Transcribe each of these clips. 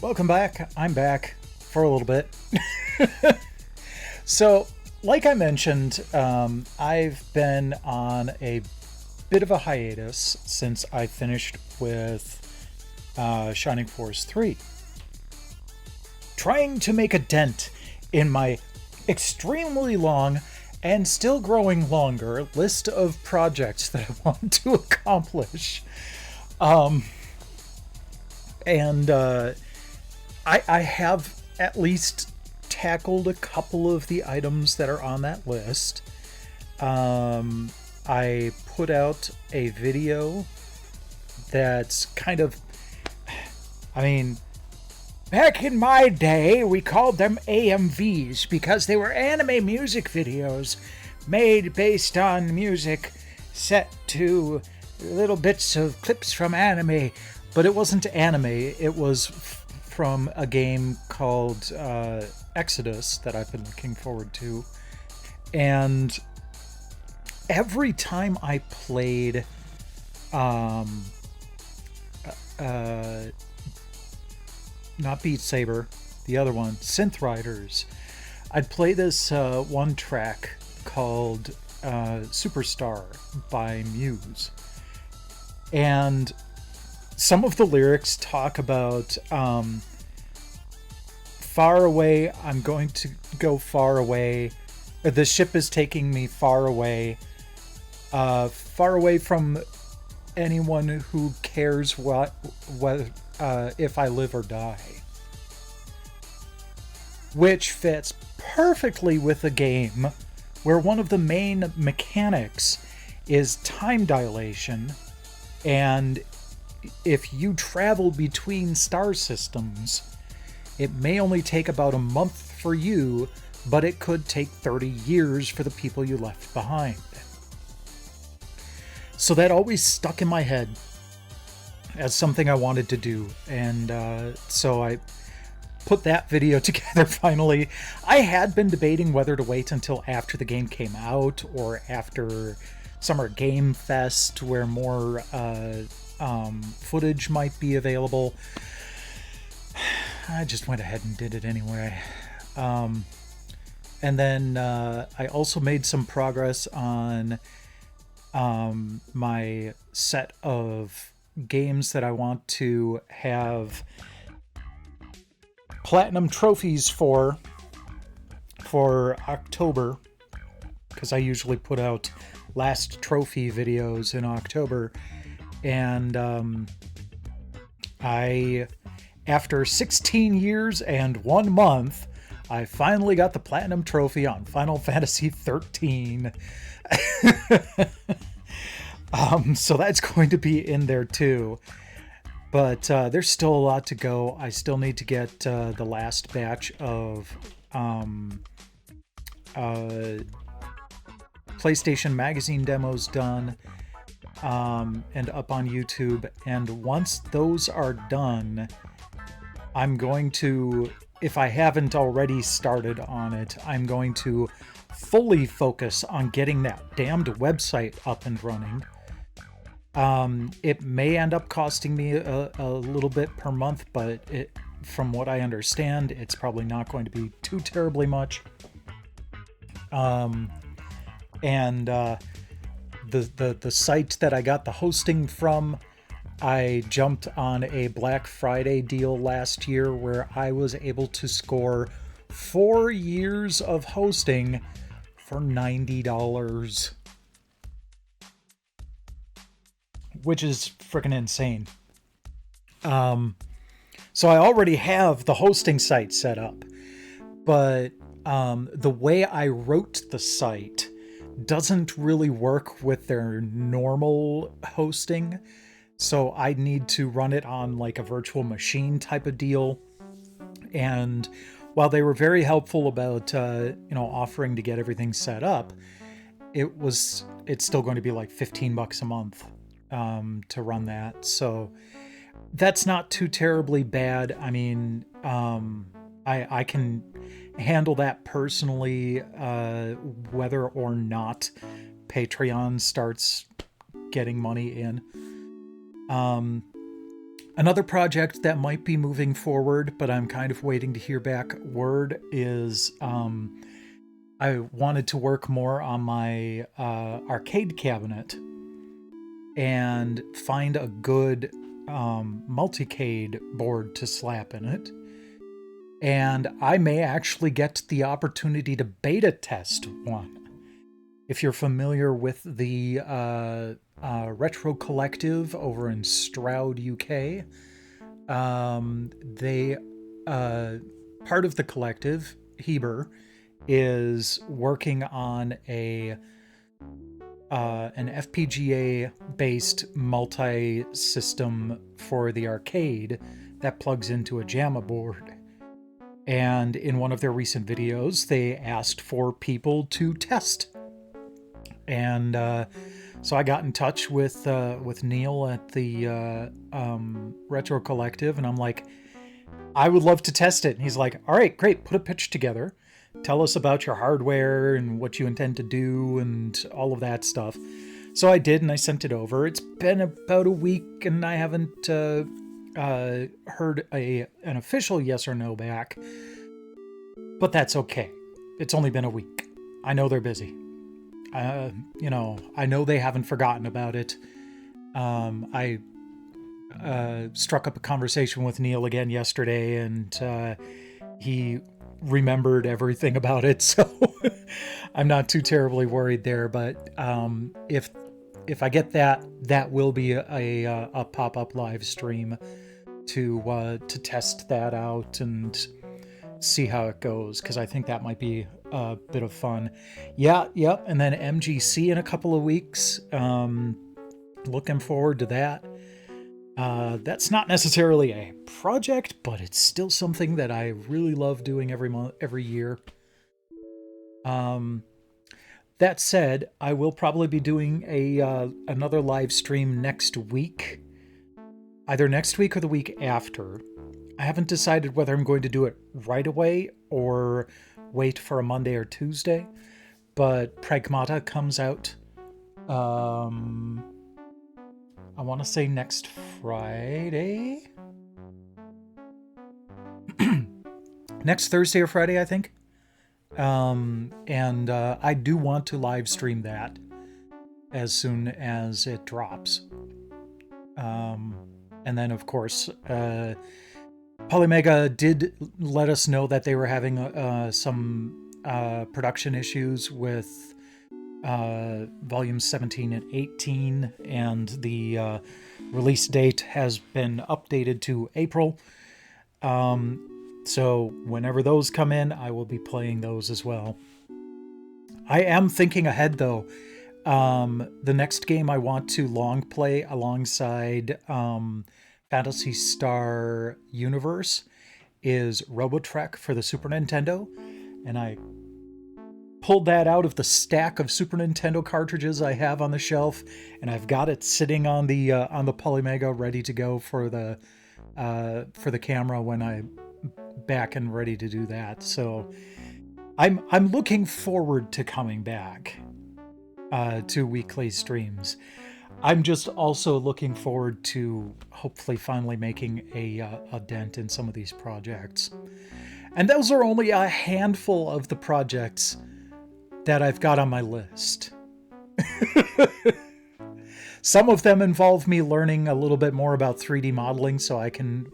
Welcome back. I'm back for a little bit. So, like I mentioned, I've been on a bit of a hiatus since I finished with Shining Force 3. Trying to make a dent in my extremely long and still growing longer list of projects that I want to accomplish. Um, and I have at least tackled a couple of the items that are on that list. I put out a video that's kind of, I mean, back in my day, we called them AMVs because they were anime music videos made based on music set to little bits of clips from anime. But it wasn't anime, it was from a game called Exodus that I've been looking forward to. And every time I played not Beat Saber, the other one, Synth Riders, I'd play this one track called Superstar by Muse. And some of the lyrics talk about far away, I'm going to go far away. The ship is taking me far away from anyone who cares what if I live or die. Which fits perfectly with a game where one of the main mechanics is time dilation, and if you travel between star systems, it may only take about a month for you, but it could take 30 years for the people you left behind. So that always stuck in my head as something I wanted to do, and so I put that video together finally. I had been debating whether to wait until after the game came out or after Summer Game Fest, where more footage might be available. I just went ahead and did it anyway. And then I also made some progress on my set of games that I want to have platinum trophies for October, because I usually put out last trophy videos in October. And after 16 years and 1 month, I finally got the platinum trophy on Final Fantasy 13. So that's going to be in there too. But there's still a lot to go. I still need to get the last batch of PlayStation Magazine demos done and up on YouTube. And once those are done, I'm going to, if I haven't already started on it, I'm going to fully focus on getting that damned website up and running. It may end up costing me a little bit per month, but from what I understand, it's probably not going to be too terribly much. The site that I got the hosting from, I jumped on a Black Friday deal last year where I was able to score 4 years of hosting for $90. Which is freaking insane. So I already have the hosting site set up, but the way I wrote the site doesn't really work with their normal hosting. So I need to run it on like a virtual machine type of deal. And while they were very helpful about, offering to get everything set up, it's still going to be like $15 a month to run that. So that's not too terribly bad. I mean, I can handle that personally, whether or not Patreon starts getting money in. Another project that might be moving forward, but I'm kind of waiting to hear back word, is I wanted to work more on my arcade cabinet and find a good multicade board to slap in it. And I may actually get the opportunity to beta test one. If you're familiar with the Retro Collective over in Stroud, UK, they part of the collective, Heber, is working on an FPGA-based multi-system for the arcade that plugs into a JAMA board. And in one of their recent videos, they asked for people to test. And so I got in touch with Neil at the Retro Collective, and I'm like, I would love to test it. And he's like, all right, great, put a pitch together. Tell us about your hardware and what you intend to do and all of that stuff. So I did, and I sent it over. It's been about a week, and I haven't heard an official yes or no back. But that's okay. It's only been a week. I know they're busy. I know they haven't forgotten about it. I struck up a conversation with Neil again yesterday, and he remembered everything about it, so I'm not too terribly worried there. But if I get that will be a pop-up live stream to test that out and see how it goes, because I think that might be a bit of fun. Yep. And then MGC in a couple of weeks. Looking forward to that. That's not necessarily a project, but it's still something that I really love doing every year. That said, I will probably be doing another live stream next week, either next week or the week after. I haven't decided whether I'm going to do it right away or wait for a Monday or Tuesday, but Pragmata comes out, I want to say next Friday? Next Thursday or Friday, I think. And I do want to live stream that as soon as it drops. And then, of course, Polymega did let us know that they were having some production issues with volumes 17 and 18, and the release date has been updated to April. So whenever those come in, I will be playing those as well. I am thinking ahead, though. The next game I want to long play alongside Phantasy Star Universe is Robotrek for the Super Nintendo, and I pulled that out of the stack of Super Nintendo cartridges I have on the shelf, and I've got it sitting on the Polymega ready to go for the camera when I'm back and ready to do that. So I'm looking forward to coming back to weekly streams. I'm just also looking forward to hopefully finally making a dent in some of these projects. And those are only a handful of the projects that I've got on my list. Some of them involve me learning a little bit more about 3D modeling so I can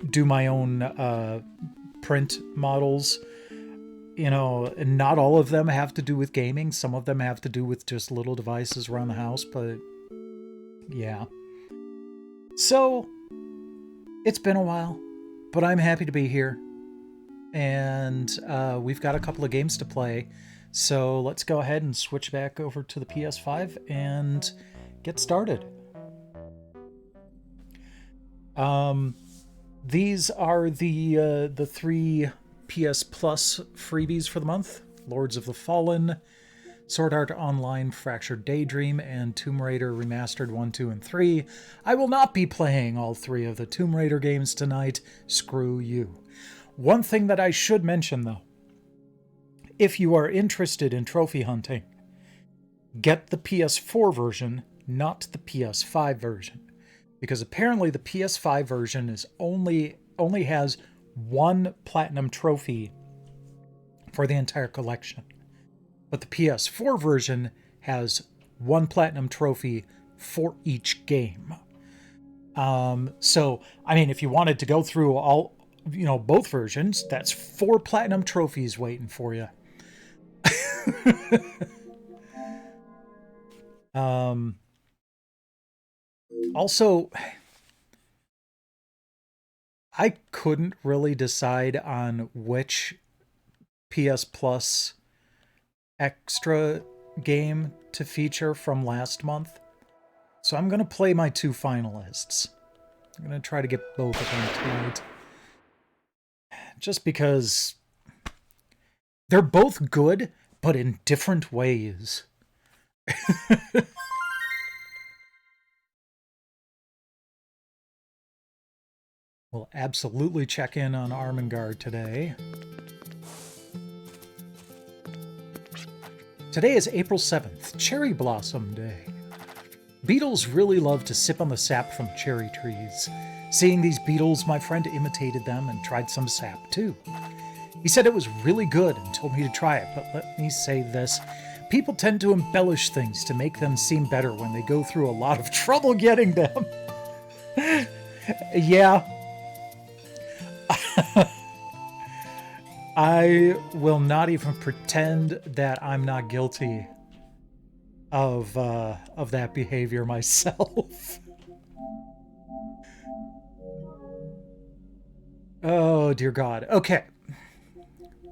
do my own print models. You know, and not all of them have to do with gaming. Some of them have to do with just little devices around the house, but yeah. So, it's been a while, but I'm happy to be here. And we've got a couple of games to play. So let's go ahead and switch back over to the PS5 and get started. These are the three PS Plus freebies for the month: Lords of the Fallen, Sword Art Online Fractured Daydream, and Tomb Raider Remastered 1, 2, and 3. I will not be playing all three of the Tomb Raider games tonight. Screw you. One thing that I should mention, though, if you are interested in trophy hunting, get the PS4 version, not the PS5 version, because apparently the PS5 version is only has one platinum trophy for the entire collection. But the PS4 version has one platinum trophy for each game. So, I mean, if you wanted to go through all, both versions, that's 4 platinum trophies waiting for you. Also, I couldn't really decide on which PS Plus extra game to feature from last month. So I'm going to play my 2 finalists. I'm going to try to get both of them tonight. Just because they're both good, but in different ways. We'll absolutely check in on Armengard today. Today is April 7th, Cherry Blossom Day. Beetles really love to sip on the sap from cherry trees. Seeing these beetles, my friend imitated them and tried some sap too. He said it was really good and told me to try it, but let me say this. People tend to embellish things to make them seem better when they go through a lot of trouble getting them. Yeah. I will not even pretend that I'm not guilty of that behavior myself. Oh, dear God. Okay.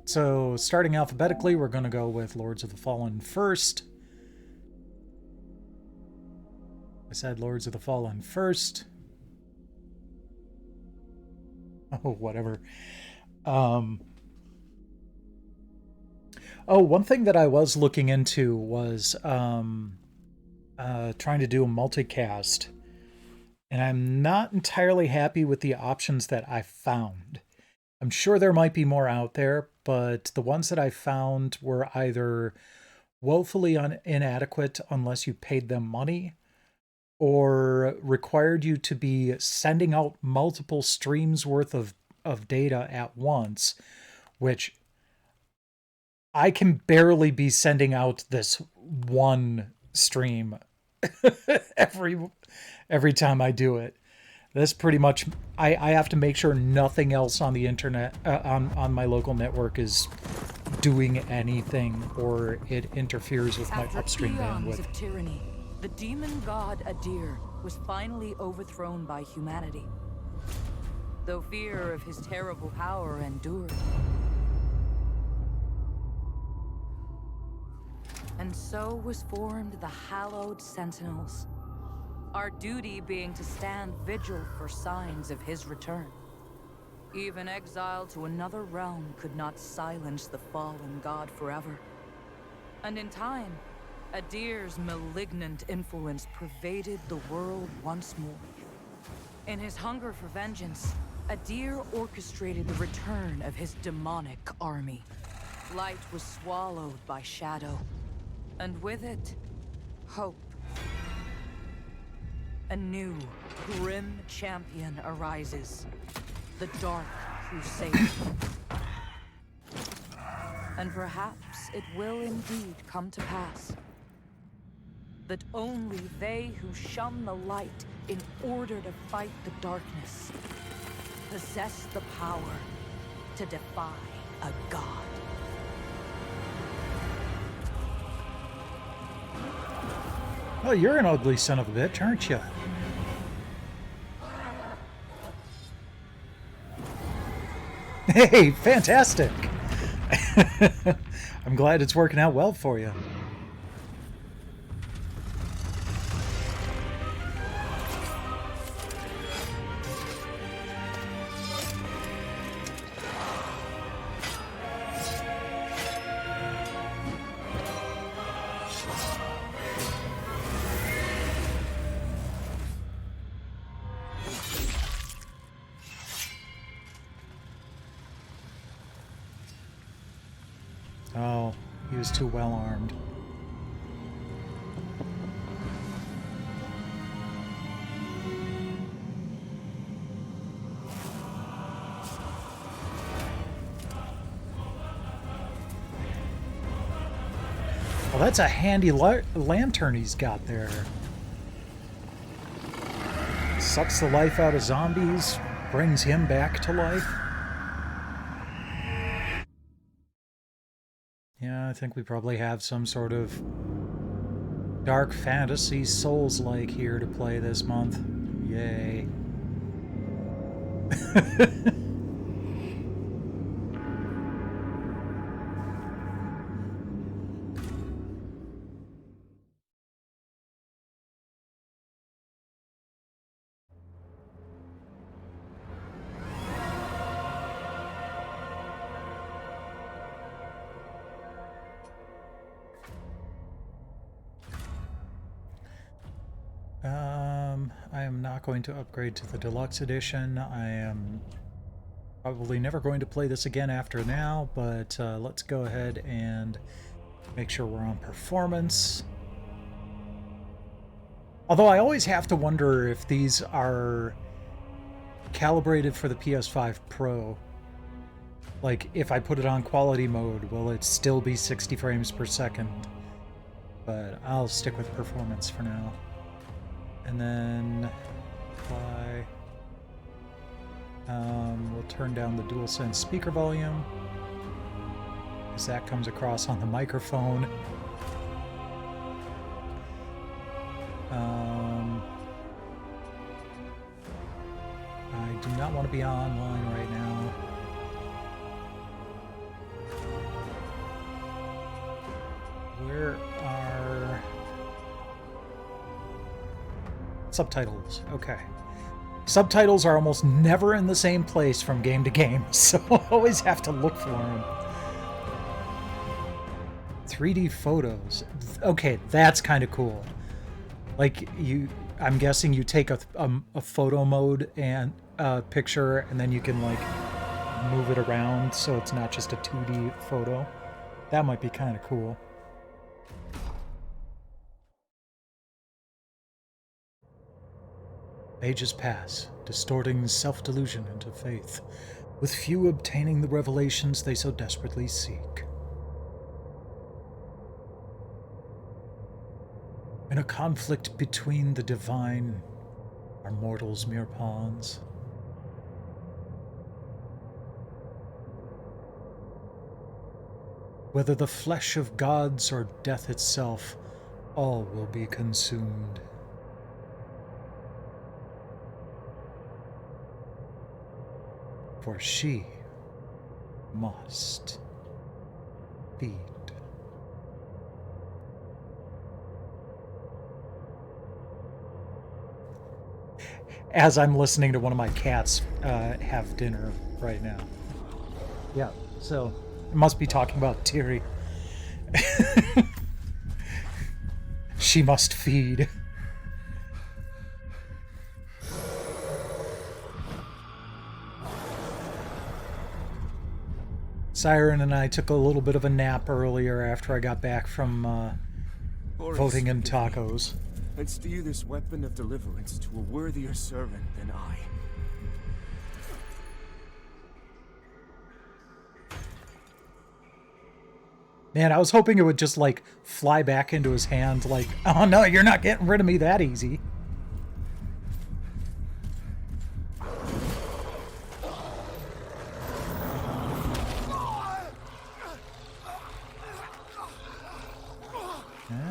So, starting alphabetically, we're going to go with Lords of the Fallen first. I said Lords of the Fallen first. Oh, whatever. Oh, one thing that I was looking into was trying to do a multicast. And I'm not entirely happy with the options that I found. I'm sure there might be more out there, but the ones that I found were either woefully inadequate unless you paid them money, or required you to be sending out multiple streams worth of data at once, which I can barely be sending out this one stream every time I do it. That's pretty much, I have to make sure nothing else on the internet, on my local network is doing anything, or it interferes with my upstream bandwidth. Of tyranny, the demon god Adir was finally overthrown by humanity. Though fear of his terrible power endured. And so was formed the hallowed sentinels. Our duty being to stand vigil for signs of his return. Even exile to another realm could not silence the fallen god forever. And in time, Adir's malignant influence pervaded the world once more. In his hunger for vengeance, Adir orchestrated the return of his demonic army. Light was swallowed by shadow, and with it, hope. A new, grim champion arises. The Dark Crusade. And perhaps it will indeed come to pass that only they who shun the light in order to fight the darkness possess the power to defy a god. Oh, you're an ugly son of a bitch, aren't you? Hey, fantastic! I'm glad it's working out well for you. Oh, he was too well armed. Well, that's a handy lantern he's got there. Sucks the life out of zombies, brings him back to life. Yeah, I think we probably have some sort of dark fantasy Souls-like here to play this month. Yay. I am not going to upgrade to the deluxe edition. I am probably never going to play this again after now, but let's go ahead and make sure we're on performance. Although I always have to wonder if these are calibrated for the PS5 Pro. Like, if I put it on quality mode, will it still be 60 frames per second? But I'll stick with performance for now. And then apply. We'll turn down the DualSense speaker volume, as that comes across on the microphone. I do not want to be online right now. Where are subtitles? Okay. Subtitles are almost never in the same place from game to game, so I always have to look for them. 3D photos. Okay, that's kind of cool. Like, I'm guessing you take a photo mode and picture, and then you can, like, move it around so it's not just a 2D photo. That might be kind of cool. Ages pass, distorting self-delusion into faith, with few obtaining the revelations they so desperately seek. In a conflict between the divine, are mortals mere pawns? Whether the flesh of gods or death itself, all will be consumed. For she must feed. As I'm listening to one of my cats have dinner right now. Yeah, so it must be talking about Tiri. She must feed. Siren and I took a little bit of a nap earlier after I got back from voting in tacos. And steer this weapon of deliverance to a worthier servant than I. Man, I was hoping it would just, like, fly back into his hand, like, oh no, you're not getting rid of me that easy.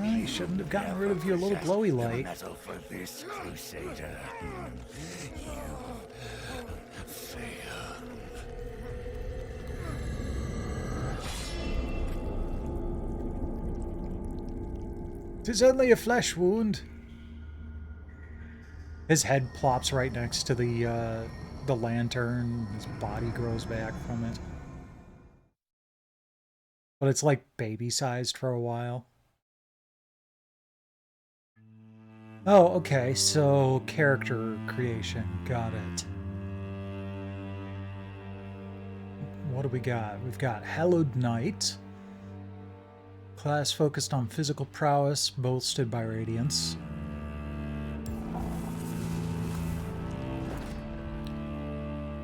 You shouldn't have gotten rid of your little glowy light. Metal for this crusader. You failed. "'Tis only a flesh wound." His head plops right next to the lantern. His body grows back from it. But it's like baby-sized for a while. Oh, okay, so character creation. Got it. What do we got? We've got Hallowed Knight. Class focused on physical prowess, bolstered by radiance.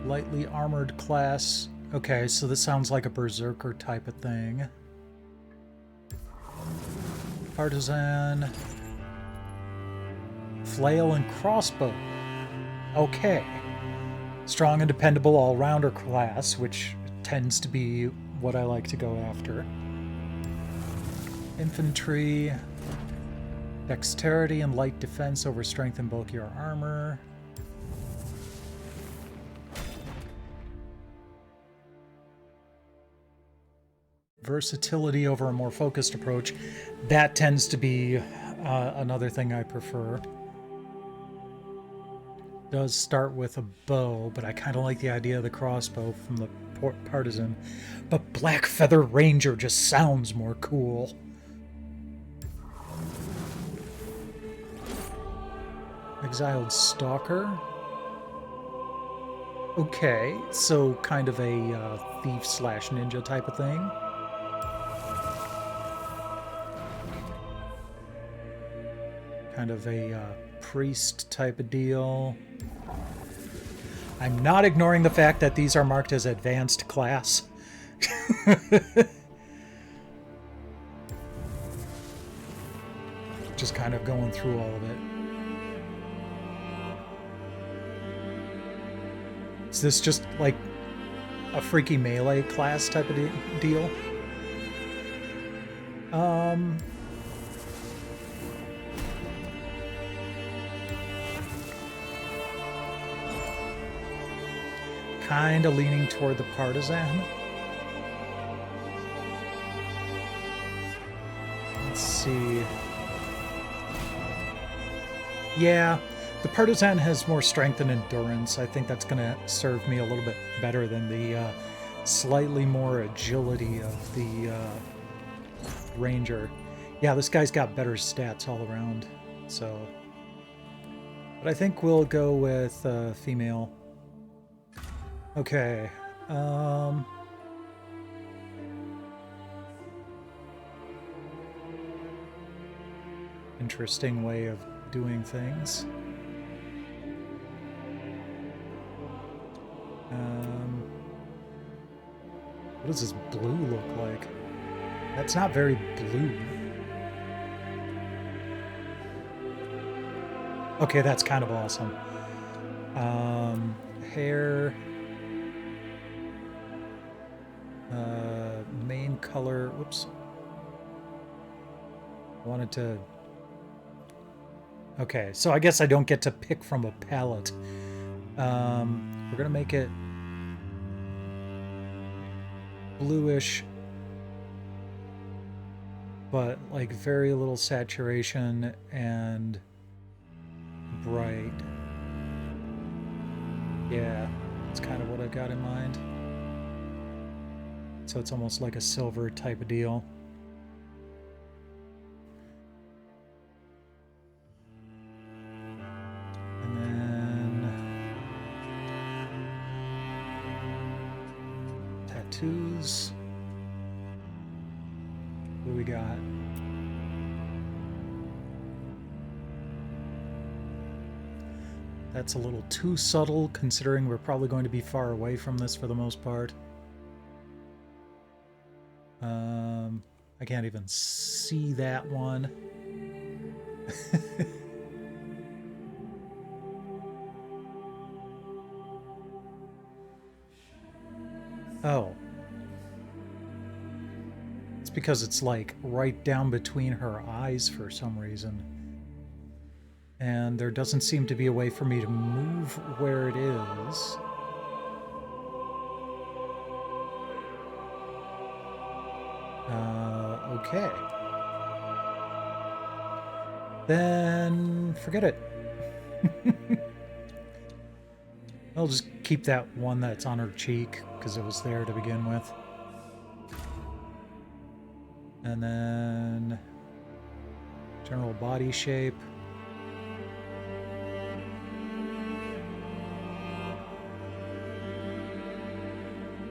Lightly armored class. Okay, so this sounds like a berserker type of thing. Partisan. Flail and crossbow. Okay. Strong and dependable all-rounder class, which tends to be what I like to go after. Infantry. Dexterity and light defense over strength and bulkier armor. Versatility over a more focused approach. That tends to be another thing I prefer. Does start with a bow, but I kind of like the idea of the crossbow from the partisan. But Black Feather Ranger just sounds more cool. Exiled Stalker. Okay, so kind of a thief slash ninja type of thing. Kind of a priest type of deal. I'm not ignoring the fact that these are marked as advanced class. Just kind of going through all of it. Is this just like a freaky melee class type of deal? Kind of leaning toward the partisan. Let's see. Yeah, the partisan has more strength and endurance. I think that's going to serve me a little bit better than the slightly more agility of the ranger. Yeah, this guy's got better stats all around. So, but I think we'll go with female. Okay. Interesting way of doing things. What does this blue look like? That's not very blue. Okay, that's kind of awesome. Hair. Main color. Whoops. I wanted to. Okay, so I guess I don't get to pick from a palette. We're gonna make it bluish, but like very little saturation and bright. Yeah, that's kind of what I've got in mind. So it's almost like a silver type of deal. And then tattoos. What do we got? That's a little too subtle, considering we're probably going to be far away from this for the most part. I can't even see that one. Oh. It's because it's like right down between her eyes for some reason. And there doesn't seem to be a way for me to move where it is. Okay. Then forget it. I'll just keep that one that's on her cheek because it was there to begin with. And then general body shape.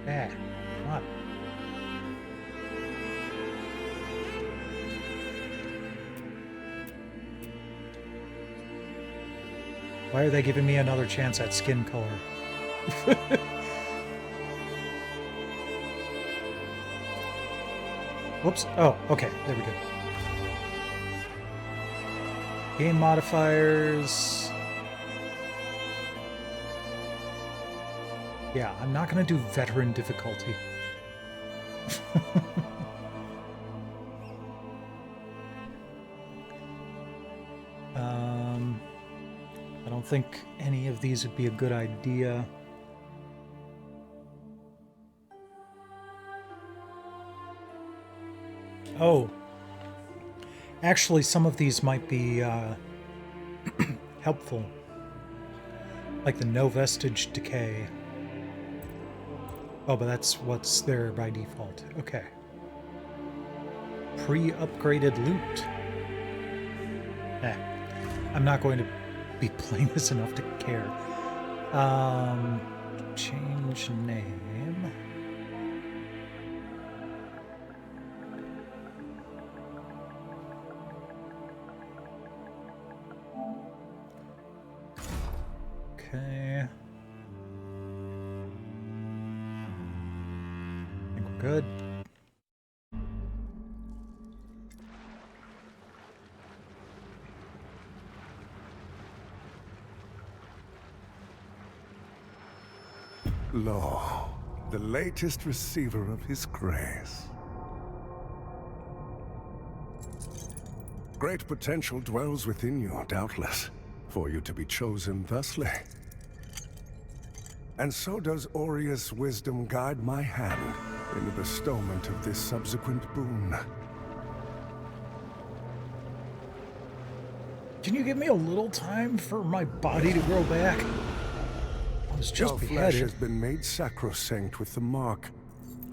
Ah, come on. Why are they giving me another chance at skin color? Whoops. Oh, okay. There we go. Game modifiers. Yeah, I'm not going to do veteran difficulty. I don't think any of these would be a good idea. Oh. Actually, some of these might be helpful. Like the no vestige decay. Oh, but that's what's there by default. Okay. Pre-upgraded loot. I'm not going to be playing this enough to care. Change name. Okay. I think we're good. Lo, the latest receiver of his grace. Great potential dwells within you, doubtless, for you to be chosen thusly. And so does Aureus' wisdom guide my hand in the bestowment of this subsequent boon. Can you give me a little time for my body to grow back? I was just Your flesh beheaded. has been made sacrosanct with the mark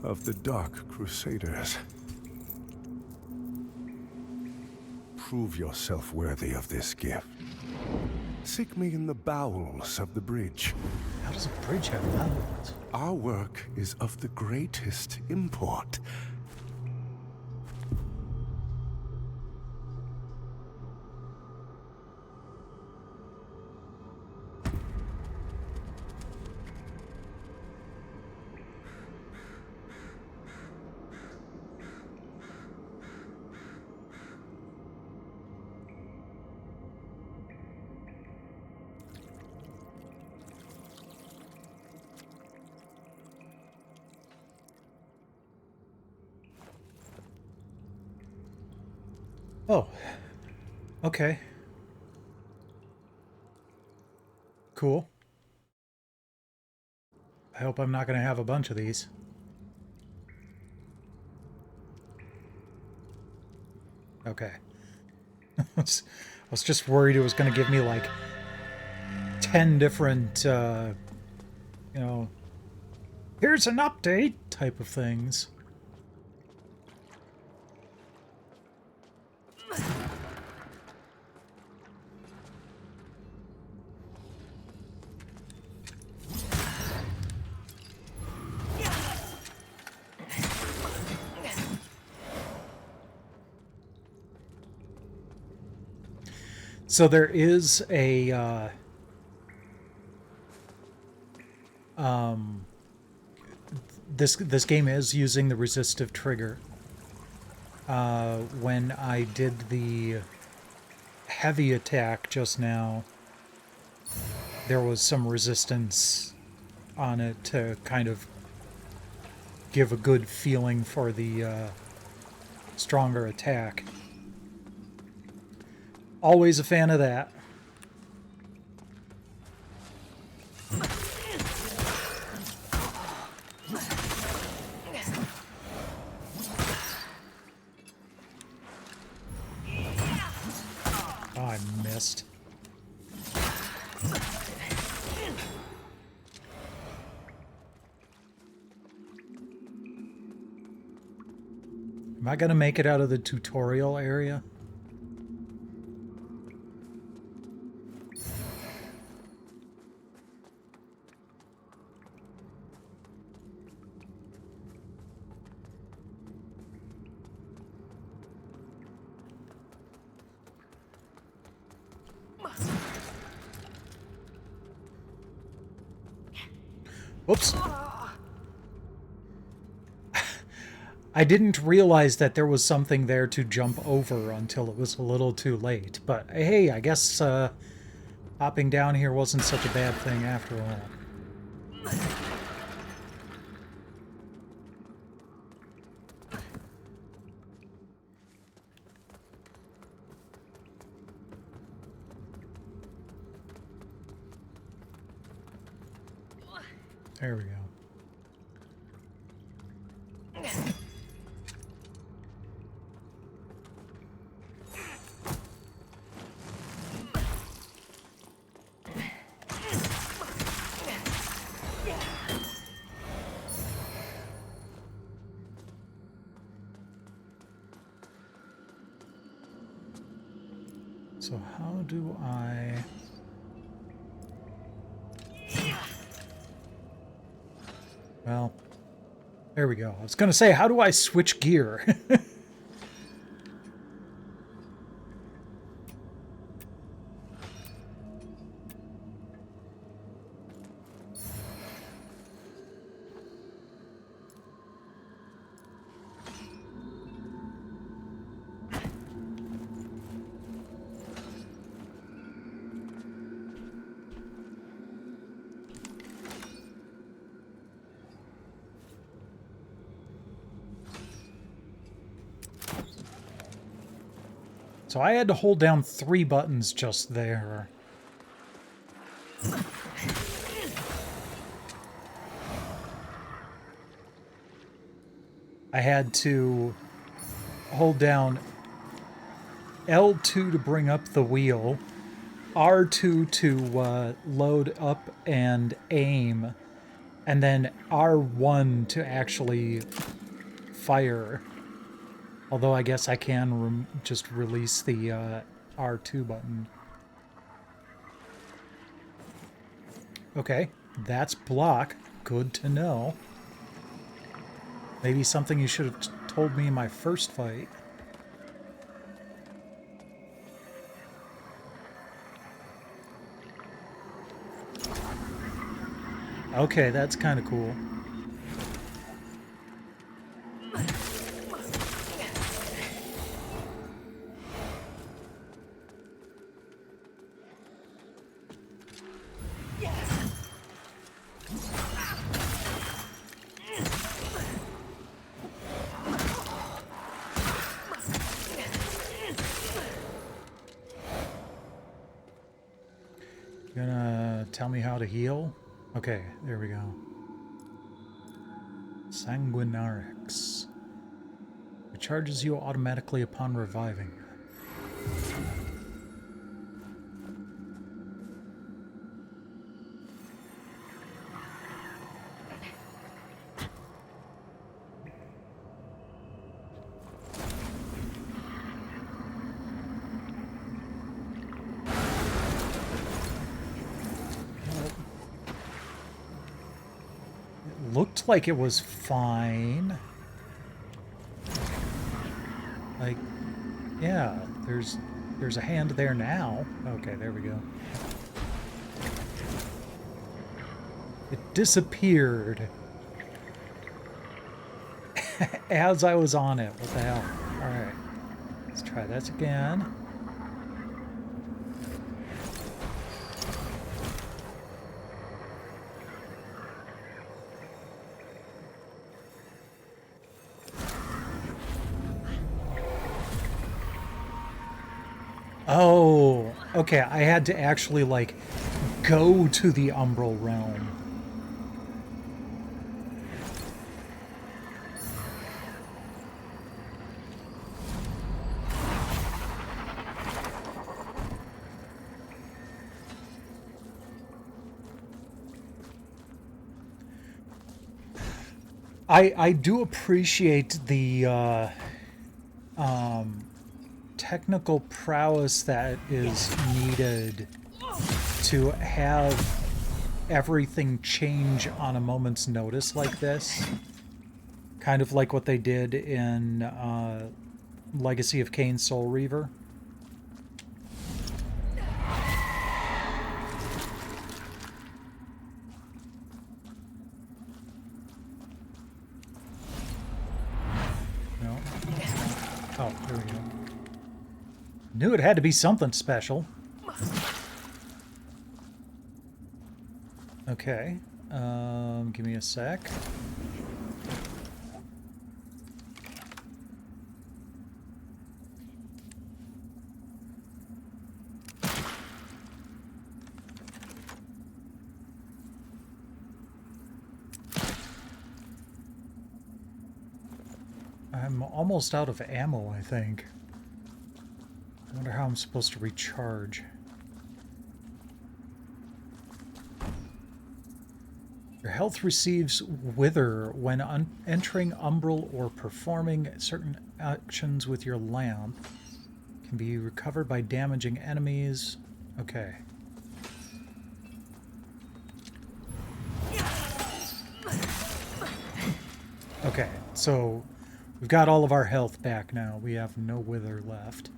of the Dark Crusaders. Prove yourself worthy of this gift. Seek me in the bowels of the bridge. How does a bridge have bowels? Our work is of the greatest import. Oh. Okay. Cool. I hope I'm not going to have a bunch of these. Okay. I was just worried it was going to give me like 10 different, you know, here's an update type of things. So there is a this game is using the resistive trigger. When I did the heavy attack just now, there was some resistance on it to kind of give a good feeling for the stronger attack. Always a fan of that. Oh, I missed. Am I gonna make it out of the tutorial area? Whoops. I didn't realize that there was something there to jump over until it was a little too late. But hey, I guess hopping down here wasn't such a bad thing after all. There we go. So how do I... Well, there we go. I was going to say, how do I switch gear? So I had to hold down 3 buttons just there. I had to hold down L2 to bring up the wheel, R2 to load up and aim, and then R1 to actually fire. Although I guess I can just release the R2 button. Okay, that's block. Good to know. Maybe something you should have told me in my first fight. Okay, that's kind of cool. Gonna tell me how to heal? Okay, there we go. Sanguinarix. It charges you automatically upon reviving. Looked like it was fine. Like, yeah, there's a hand there now. Okay, there we go. It disappeared as I was on it. What the hell? Alright, let's try that again. Oh, okay, I had to actually, like, go to the Umbral Realm. I do appreciate the, technical prowess that is needed to have everything change on a moment's notice like this. Kind of like what they did in Legacy of Kain Soul Reaver. Oh, there we go. Knew it had to be something special. Okay. Give me a sec. I'm almost out of ammo, I think. I wonder how I'm supposed to recharge. Your health receives wither when entering umbral or performing certain actions with your lamp. Can be recovered by damaging enemies. Okay. Okay, so we've got all of our health back now. We have no wither left.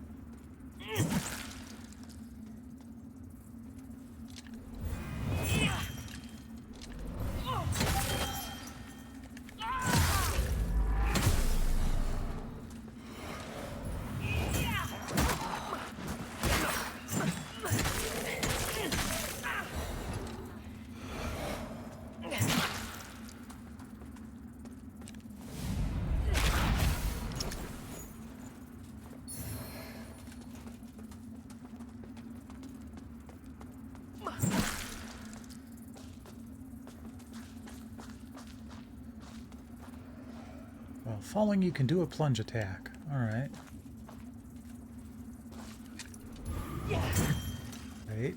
While falling, you can do a plunge attack. Alright. Wait.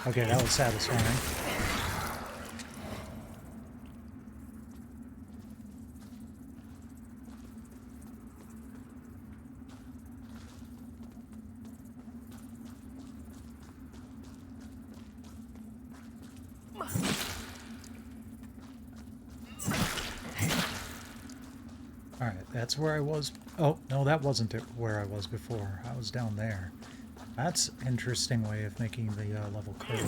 Okay, that was satisfying. Alright, that's where I was. Oh, no, that wasn't it where I was before. I was down there. That's an interesting way of making the level curve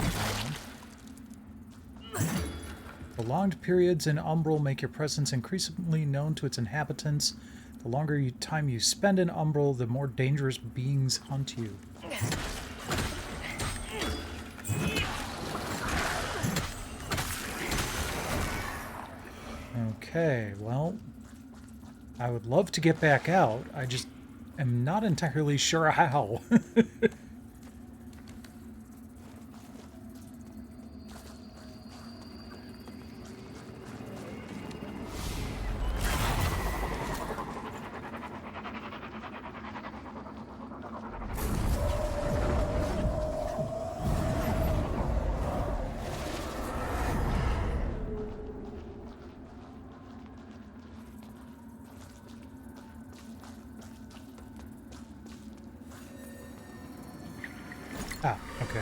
around. Prolonged periods in Umbral make your presence increasingly known to its inhabitants. The longer time you spend in Umbral, the more dangerous beings hunt you. Okay, well, I would love to get back out. I just am not entirely sure how. Ah, okay.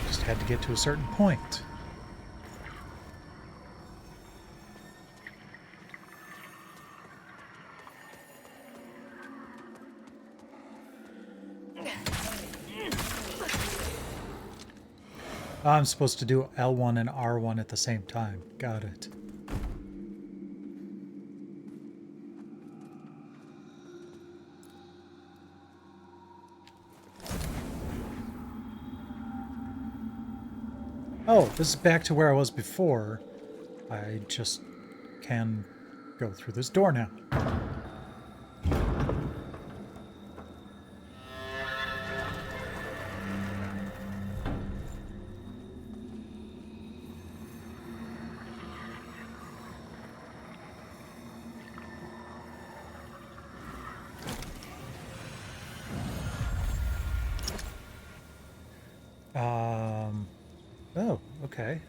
Just had to get to a certain point. I'm supposed to do L1 and R1 at the same time. Got it. Oh, this is back to where I was before. I just can go through this door now. Oh, okay.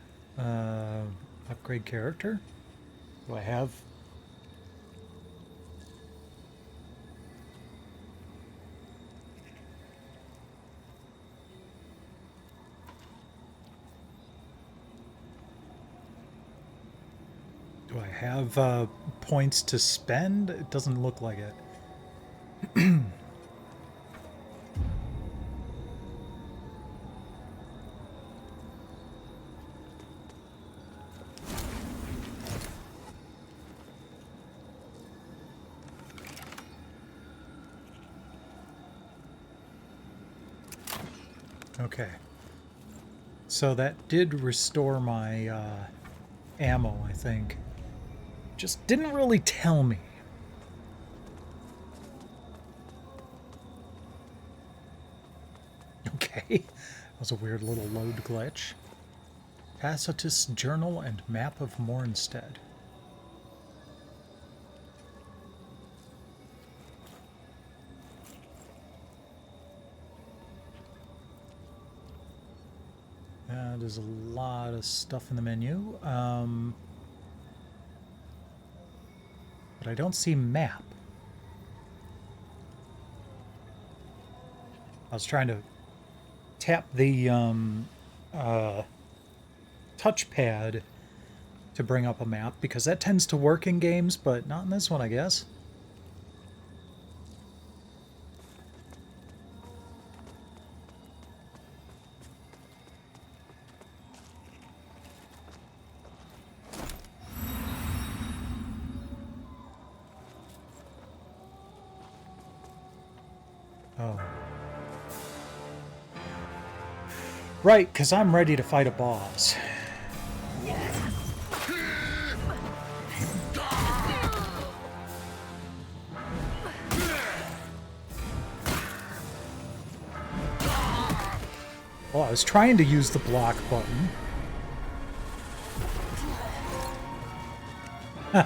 Upgrade character? Do I have... Do I have points to spend? It doesn't look like it. Okay. So that did restore my ammo, I think. Just didn't really tell me. Okay. That was a weird little load glitch. Tacitus Journal and Map of Mornstead. There's a lot of stuff in the menu. But I don't see map. I was trying to tap the touchpad to bring up a map, because that tends to work in games, but not in this one, I guess. Oh. Right, because I'm ready to fight a boss. Well, I was trying to use the block button. Huh.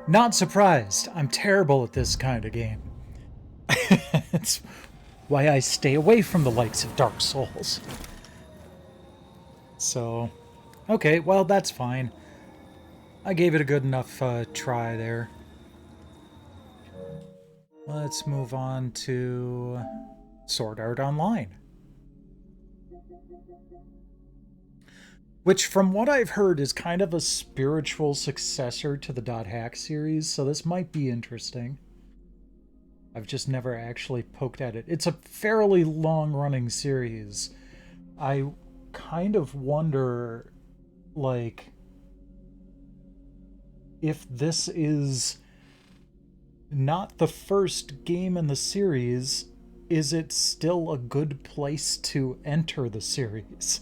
Not surprised. I'm terrible at this kind of game. It's why I stay away from the likes of Dark Souls. So, okay, well, that's fine. I gave it a good enough try there. Let's move on to Sword Art Online. Which, from what I've heard, is kind of a spiritual successor to the Dot Hack series, so this might be interesting. I've just never actually poked at it. It's a fairly long-running series. I kind of wonder, like, if this is not the first game in the series, is it still a good place to enter the series?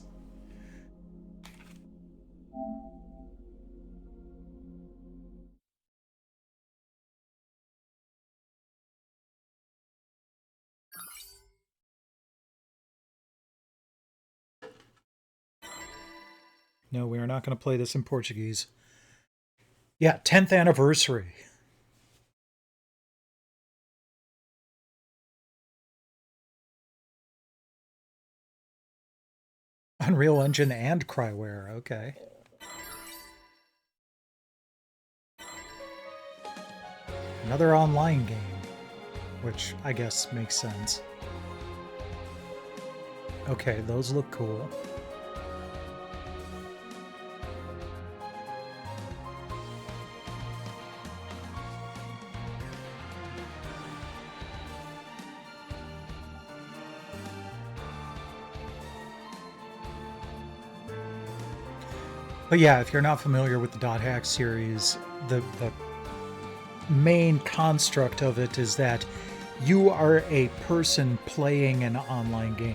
No, we are not going to play this in Portuguese. Yeah, 10th anniversary. Unreal Engine and Cryware, okay. Another online game, which I guess makes sense. Okay, those look cool. But yeah, if you're not familiar with the Dot Hack series, the main construct of it is that you are a person playing an online game.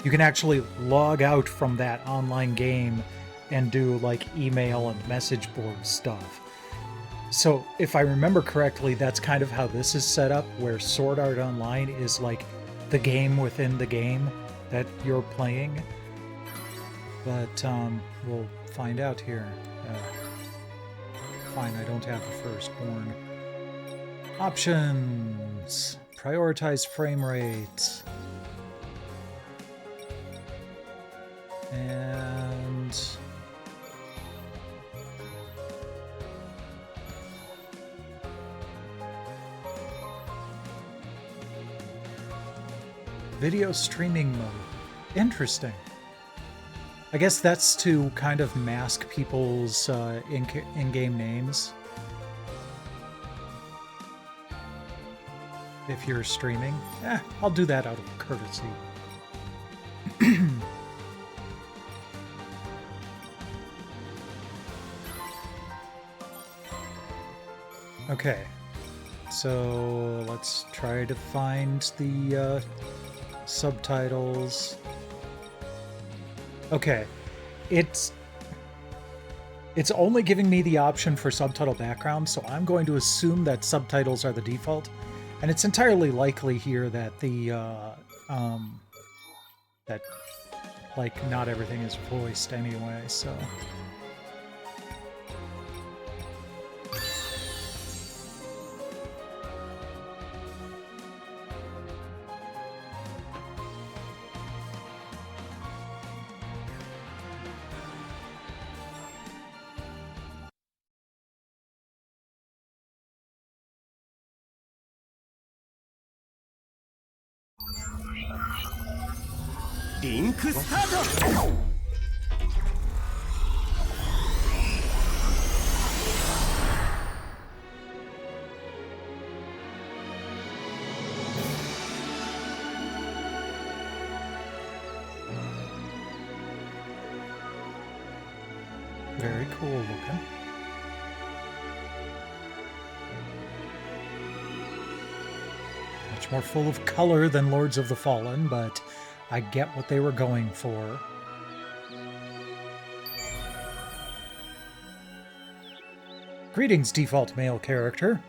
You can actually log out from that online game and do like email and message board stuff. So if I remember correctly, that's kind of how this is set up, where Sword Art Online is like the game within the game that you're playing. But we'll find out here Fine, I don't have the firstborn. Options. Prioritize frame rate. And... video streaming mode. Interesting. I guess that's to kind of mask people's in-game names. If you're streaming. I'll do that out of courtesy. Okay. So let's try to find the subtitles. Okay, it's only giving me the option for subtitle background, so I'm going to assume that subtitles are the default, and it's entirely likely here that the that like not everything is voiced anyway. So. Link start! Very cool looking. Much more full of color than Lords of the Fallen, but I get what they were going for. Greetings, default male character.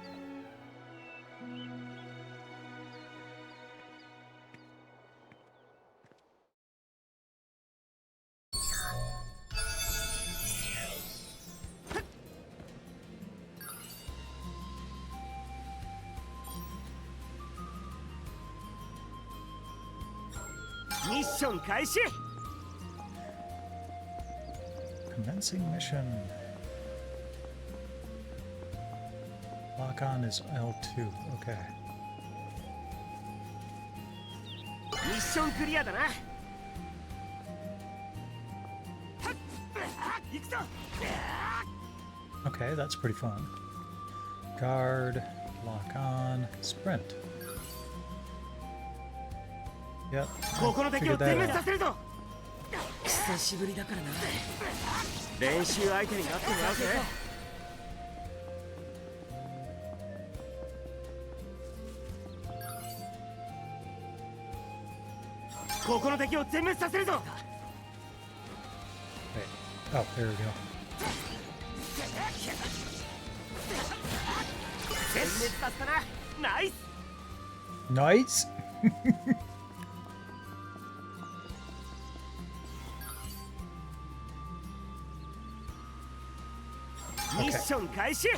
Mission 開始! Commencing mission. Lock on is L2. Okay. Mission クリアだな。行くぞ。 Okay, that's pretty fun. Guard, lock on, sprint. Yep. ここの敵を figured that 全滅 out. させるぞ。久しぶりだからな。練習相手になってもらうぜ。ここの敵を全滅させるぞ。 Wait. Oh, there we go. 全滅させたな。ナイス。 Nice. Okay. ミッション開始。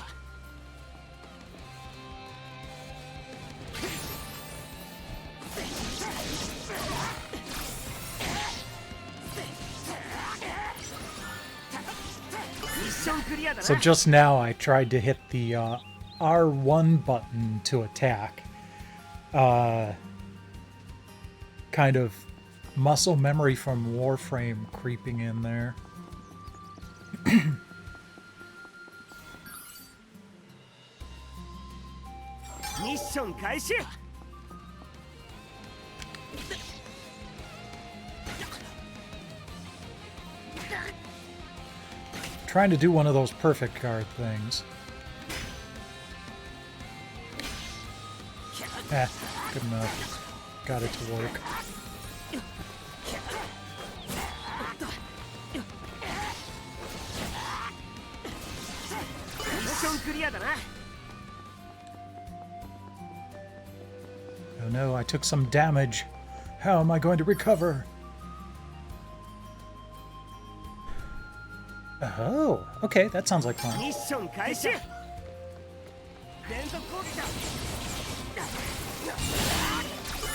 So just now I tried to hit the R1 button to attack. Kind of muscle memory from Warframe creeping in there. Mission 開始。 Trying to do one of those perfect guard things. Good enough. Got it to work. Oh no, I took some damage. How am I going to recover? Oh, okay, that sounds like fun. ミッション開始。連続攻撃だ。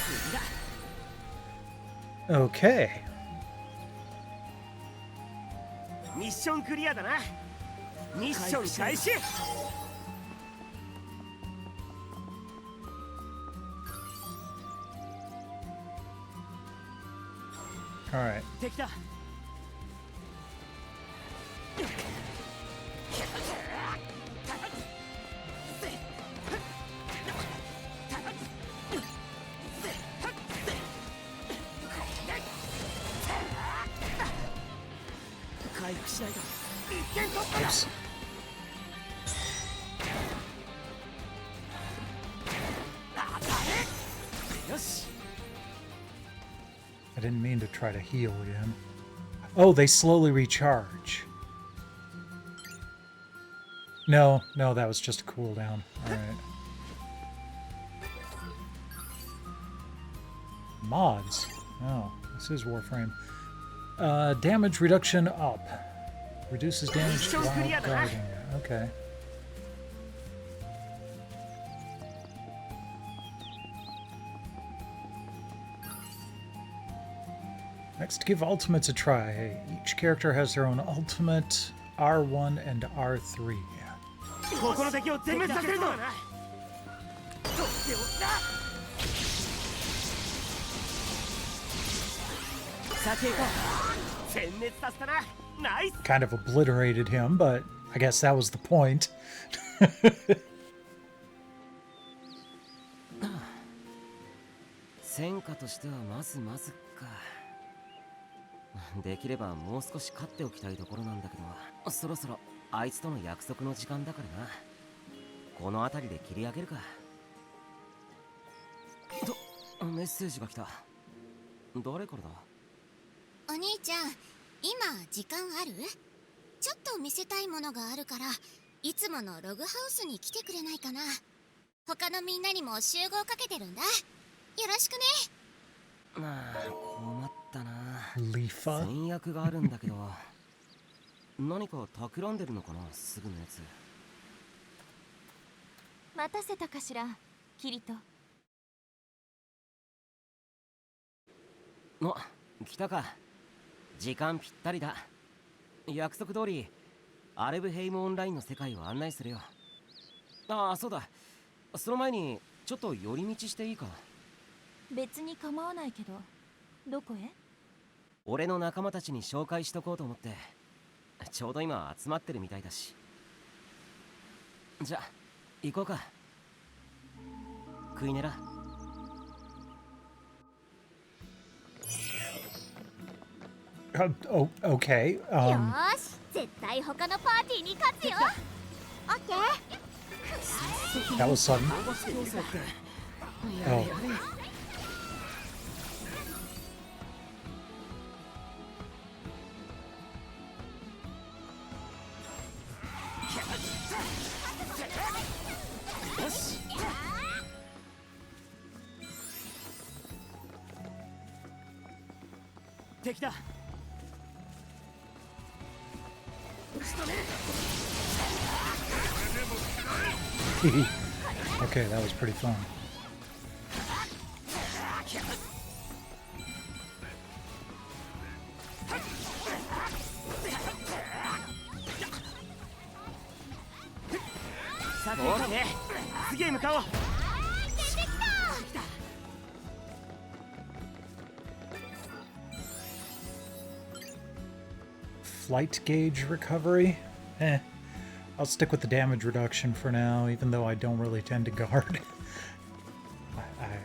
次だ。 Okay. ミッションクリアだな。ミッション開始。 All right. 敵だ。回復しないと。一点突破だ。 Oops. よし。 I didn't mean to try to heal again. Oh, they slowly recharge. No, that was just a cooldown. Alright. Mods. Oh, this is Warframe. Damage reduction up. Reduces damage while guarding. Okay. Next, give ultimates a try. Each character has their own ultimate, R1 and R3. ここの敵を全滅させるぞ。先へ行こう。全滅させたな。ナイス。 Kind of obliterated him, but I guess that was the point. 戦果としてはまずまずか。できればもう少し勝っておきたいところなんだけど、そろそろあいつとの約束の時間だからな。この辺りで切り上げるか。と、メッセージが来た。誰からだ？お兄ちゃん、今時間ある？ちょっと見せたいものがあるから、いつものログハウスに来てくれないかな。他のみんなにも集合かけてるんだ。よろしくね。まあ、困ったな。 Lifa? 戦略があるんだけど、何か企んでるのかな、すぐのやつ。待たせたかしら、キリト。お、来たか。時間ぴったりだ。約束通りアルブヘイムオンラインの世界を案内するよ。ああ、そうだ。その前にちょっと寄り道していいか？別に構わないけど、どこへ？俺の仲間たちに紹介しとこうと思って。ちょうど今集まってるみたいだし。じゃ、行こうか。クイネラ。Oh, okay. よーし、絶対他のパーティーに勝つよ。オッケー。 That was sudden. Oh. Okay, that was pretty fun. Flight gauge recovery? I'll stick with the damage reduction for now, even though I don't really tend to guard.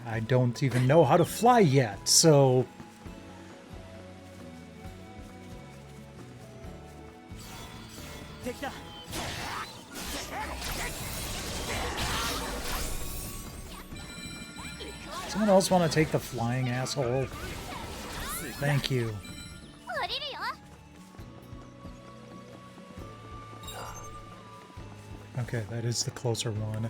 I don't even know how to fly yet, so... Someone else want to take the flying asshole? Thank you. Okay, that is the closer one.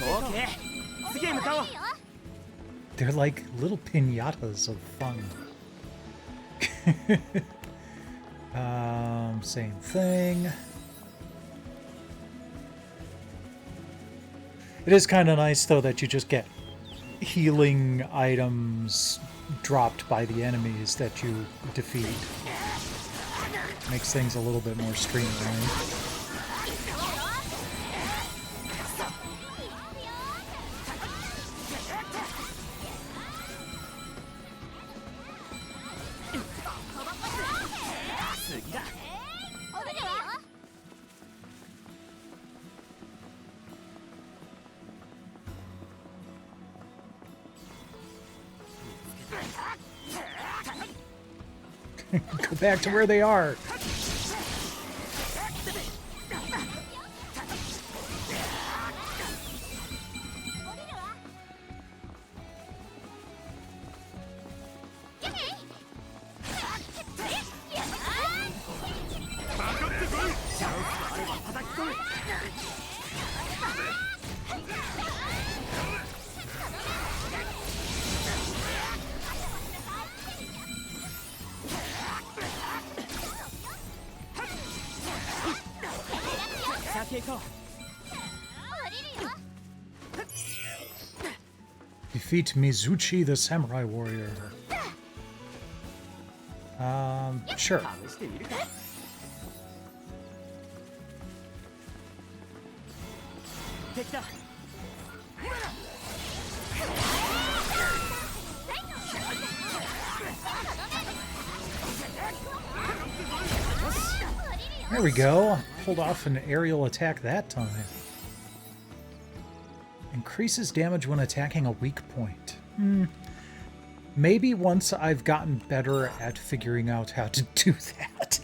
OK 次へ向かおう They're like little pinatas of fun. Same thing. It is kind of nice, though, that you just get healing items dropped by the enemies that you defeat. Makes things a little bit more streamlined. Go back to where they are. Defeat Mizuchi, the samurai warrior. Sure. There we go. Pulled off an aerial attack that time. Increases damage when attacking a weak point. Maybe once I've gotten better at figuring out how to do that.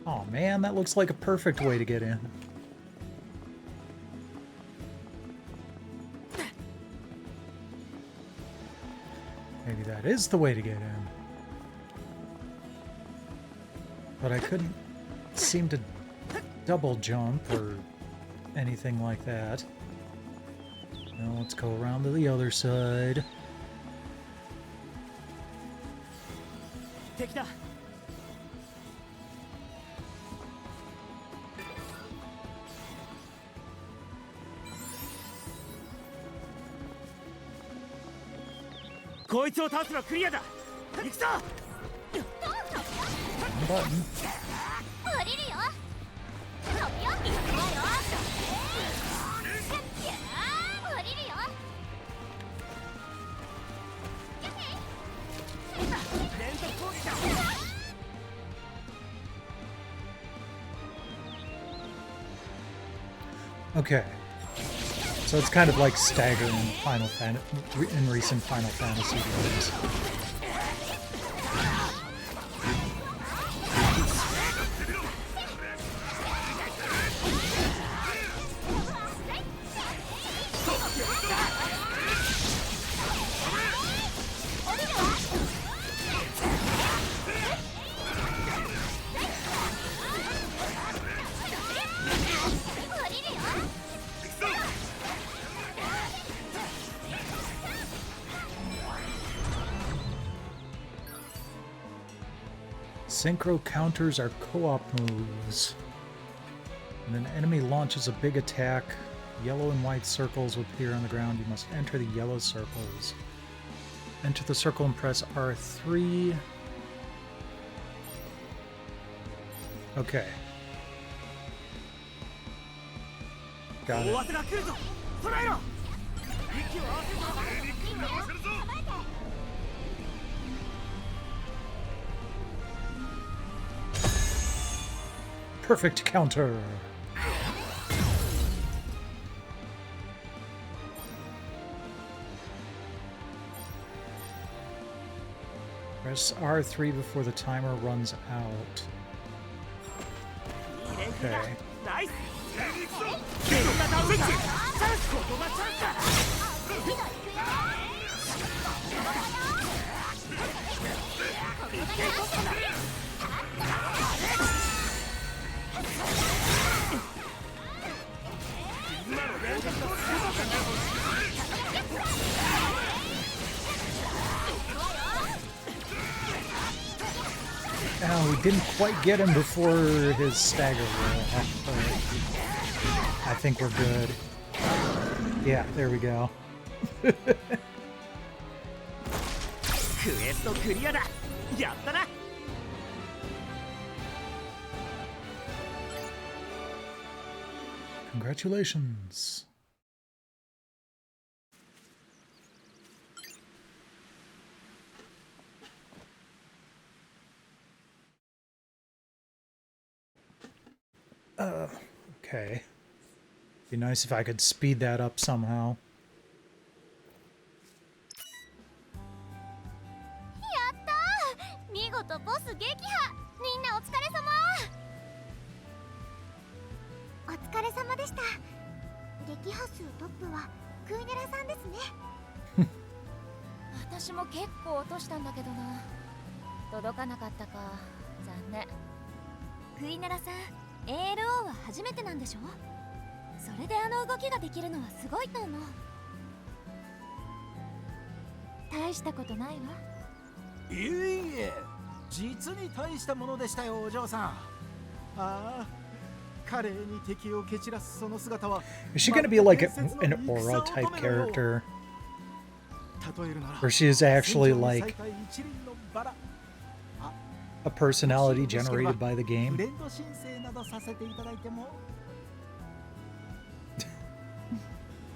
Oh man, that looks like a perfect way to get in. Maybe that is the way to get in. But I couldn't seem to double jump or anything like that. Now let's go around to the other side. Take that. Button. Okay. So it's kind of like staggering in recent Final Fantasy games. Synchro counters are co-op moves. When an enemy launches a big attack, yellow and white circles will appear on the ground. You must enter the yellow circles. Enter the circle and press R3. Okay. Got it. Perfect counter. Press R3 before the timer runs out. Okay. ナイスゲルナダウンだチャンスここがチャンスだOh, we didn't quite get him before his stagger roll. I think we're good. Yeah, there we go. クエストクリアだやったな Congratulations. Okay. Be nice if I could speed that up somehow. やったー、見事ボス撃破。みんなお疲れ様。お疲れ様でした。撃破数トップはクイネラさんですね。私も結構落としたんだけどな。届かなかったか。残念。クイネラさん、ALO は初めてなんでしょ？それであの動きができるのはすごいと思う。大したことないわ。いえいえ、実に大したものでしたよ、お嬢さん。ああ、華麗に敵を蹴散らすその姿は。Is she gonna be like an aura type character? 例えるなら Or she is actually like a personality generated by the フ game? レンド申請などさせていただいても。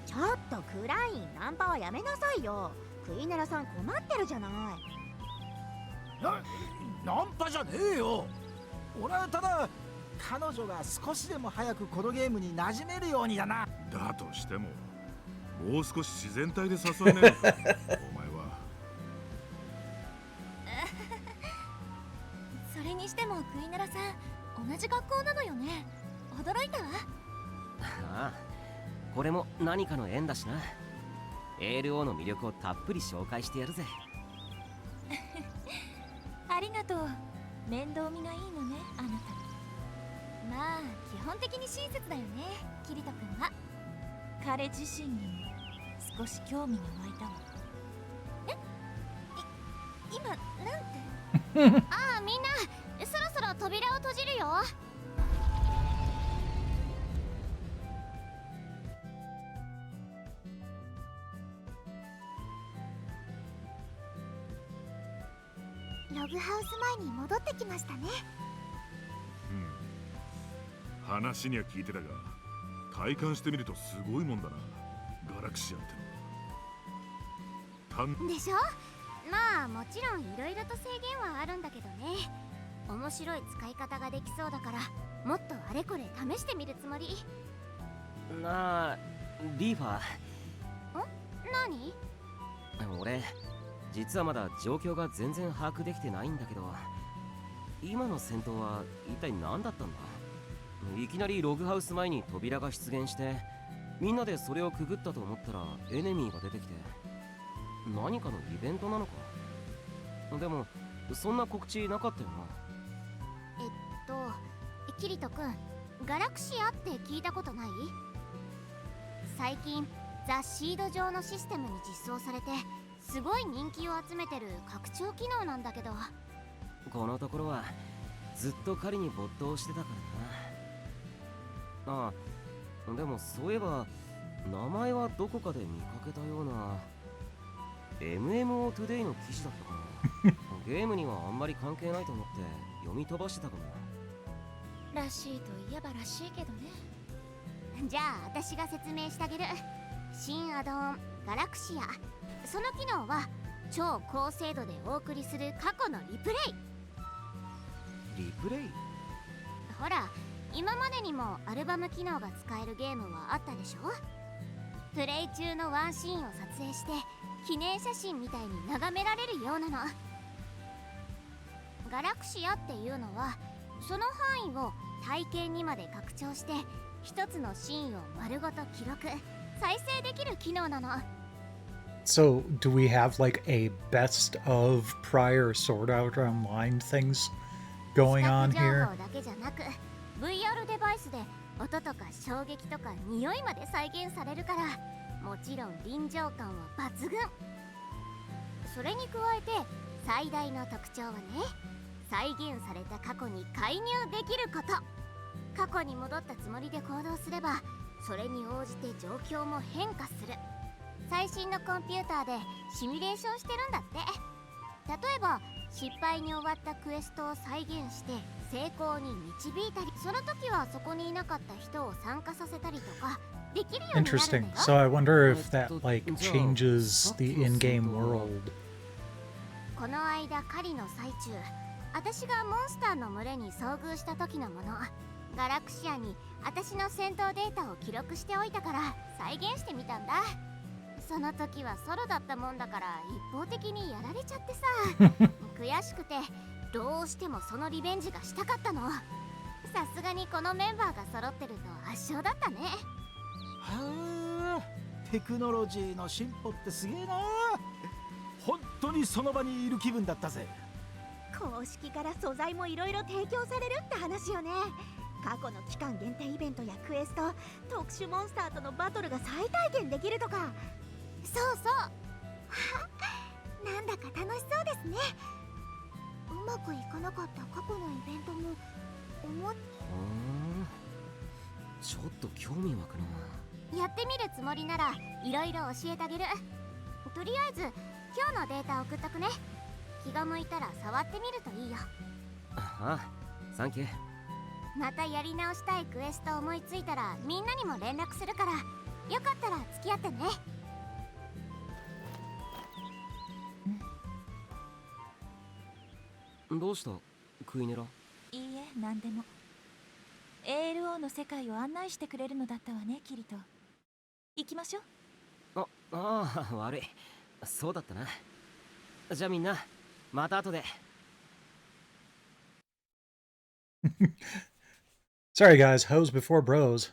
ちょっとクライン、ナンパはやめなさいよ。クイネラさん困ってるじゃない。ナンパじゃねえよ。俺はただ彼女が少しでも早くこのゲームに馴染めるようにだな。だとしてももう少し自然体で誘えねえのかお前は。それにしてもクイネラさん、同じ学校なのよね。驚いたわ。ああこれも何かの縁だしな。 ALO の魅力をたっぷり紹介してやるぜ。ありがとう。面倒見がいいのね、あなた。まあ基本的に親切だよね、キリト君は。彼自身にも少し興味が湧いたわ。今なんてああ、みんなそろそろ扉を閉じるよ。ログハウス前に戻ってきましたね。話には聞いてたが体感してみるとすごいもんだな、ガラクシアってのは。でしょ。まあもちろんいろいろと制限はあるんだけどね。面白い使い方ができそうだからもっとあれこれ試してみるつもり。なあリーファ何？俺実はまだ状況が全然把握できてないんだけど、今の戦闘は一体何だったんだ？いきなりログハウス前に扉が出現してみんなでそれをくぐったと思ったらエネミーが出てきて、何かのイベントなのか？でもそんな告知なかったよな。キリト君、ガラクシアって聞いたことない？最近ザ・シード上のシステムに実装されてすごい人気を集めてる拡張機能なんだけど。このところはずっと狩りに没頭してたからな。ああでもそういえば名前はどこかで見かけたような。 MMO トゥデイの記事だったかな。ゲームにはあんまり関係ないと思って読み飛ばしてたかも。らしいといえばらしいけどね。じゃあ私が説明してあげる。新アドオンガラクシア、その機能は超高精度でお送りする過去のリプレイ。リプレイ？ほら、今までにもアルバム機能が使えるゲームはあったでしょ。プレイ中のワンシーンを撮影して記念写真みたいに眺められるようなの。ガラクシアっていうのはその範囲を体系にまで拡張して一つのシーンを丸ごと記録再生できる機能なの。 So, do we have like a best of prior Sword Art Online things going 視 on 覚情 here? 報だけじゃなく VR デバイスで音とか衝撃とか匂いまで再現されるから、もちろん臨場感は抜群。それに加えて最大の特徴はね、再現された過去に介入できること。過去に戻ったつもりで行動すれば、それに応じて状況も変化する。最新のコンピューターでシミュレーションしてるんだって。例えば失敗に終わったクエストを再現して成功に導いたり、その時はそこにいなかった人を参加させたりとかできるようになるんだよ。 Interesting. So I wonder if that like changes the in-game world. この間狩りの最中、私がモンスターの群れに遭遇した時のもの。ガラクシアに私の戦闘データを記録しておいたから再現してみたんだ。その時はソロだったもんだから一方的にやられちゃってさ悔しくてどうしてもそのリベンジがしたかったの。さすがにこのメンバーが揃ってると圧勝だったね。はあ、テクノロジーの進歩ってすげえな。本当にその場にいる気分だったぜ。公式から素材もいろいろ提供されるって話よね。過去の期間限定イベントやクエスト、特殊モンスターとのバトルが再体験できるとか。そうそうなんだか楽しそうですね。うまくいかなかった過去のイベントもちょっと興味湧くな。やってみるつもりならいろいろ教えてあげる。とりあえず今日のデータ送っとくね。気が向いたら触ってみるといいよ。ああ、サンキュー。またやり直したいクエスト思いついたらみんなにも連絡するから、よかったら付き合ってね。どうしたクイネラ？いいえ、何でも。 ALO の世界を案内してくれるのだったわね、キリト。行きましょう。ああ、悪い。そうだったな。じゃあみんなまた後で。Sorry guys, hoes before bros.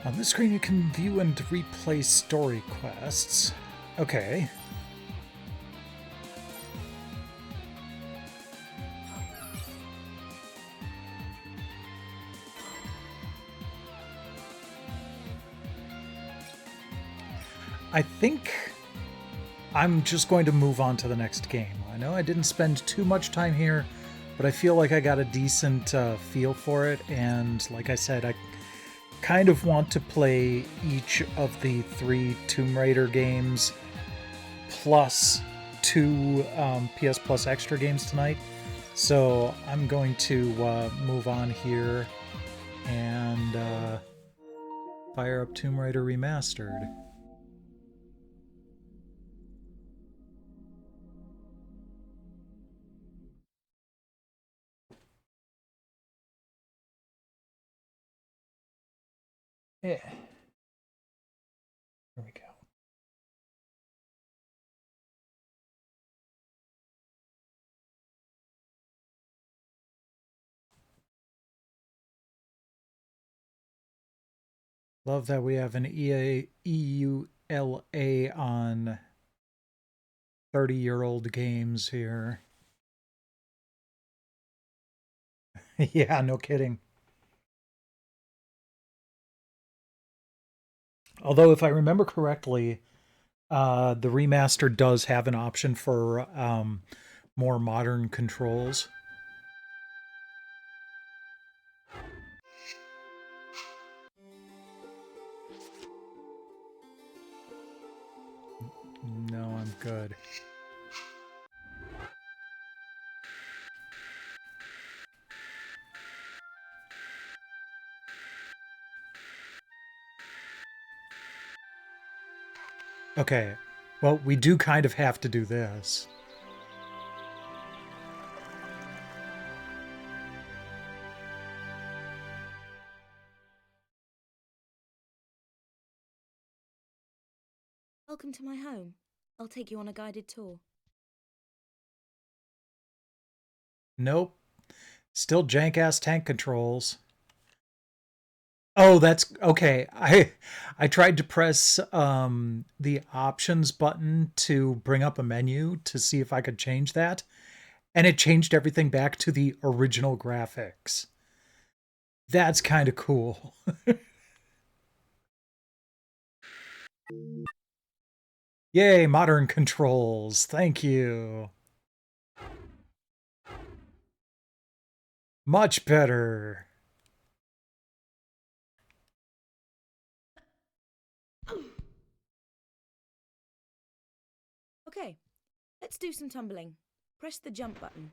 On this screen you can view and replay story quests. Okay. I think I'm just going to move on to the next game. I know I didn't spend too much time here, but I feel like I got a decent feel for it, and like I said, I kind of want to play each of the 3 Tomb Raider games plus 2 PS Plus extra games tonight. So I'm going to move on here and fire up Tomb Raider Remastered. Yeah. There we go. Love that we have an EULA on 30-year-old games here. Yeah, no kidding. Although, if I remember correctly, the remaster does have an option for more modern controls. No, I'm good. Okay, well, we do kind of have to do this. Welcome to my home. I'll take you on a guided tour. Nope. Still jank-ass tank controls. Oh, that's okay. I tried to press the options button to bring up a menu to see if I could change that, and it changed everything back to the original graphics. That's kind of cool. Yay, modern controls. Thank you. Much better. Okay, let's do some tumbling. Press the jump button.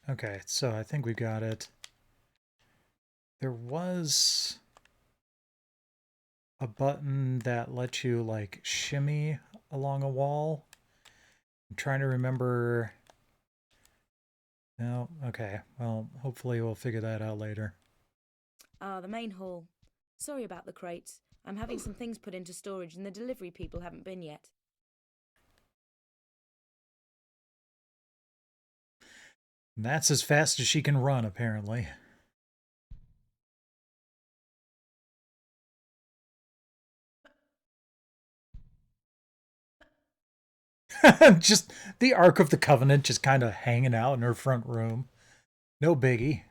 Okay, so I think we got it. There was a button that lets you like shimmy along a wall. I'm trying to remember. No, okay. Well, hopefully we'll figure that out later. Ah, the main hall. Sorry about the crates. I'm having some things put into storage and the delivery people haven't been yet. And that's as fast as she can run, apparently. Just the Ark of the Covenant just kind of hanging out in her front room. No biggie.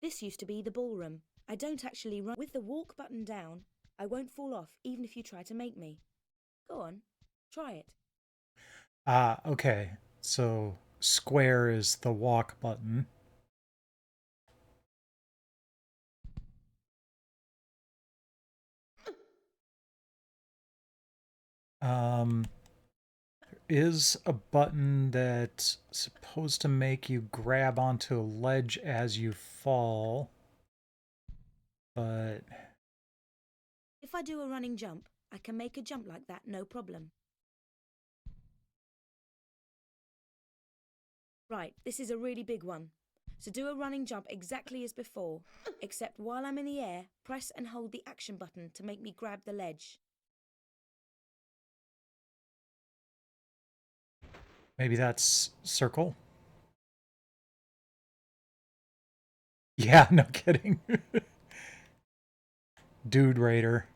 This used to be the ballroom. I don't actually run. With the walk button down, I won't fall off even if you try to make me. Go on, try it. Ah, okay. So square is the walk button. There is a button that's supposed to make you grab onto a ledge as you fall, but If I do a running jump, I can make a jump like that, no problem. Right, this is a really big one. So do a running jump exactly as before, except while I'm in the air, press and hold the action button to make me grab the ledge. maybe that's circle. Yeah, no kidding. Dude Raider.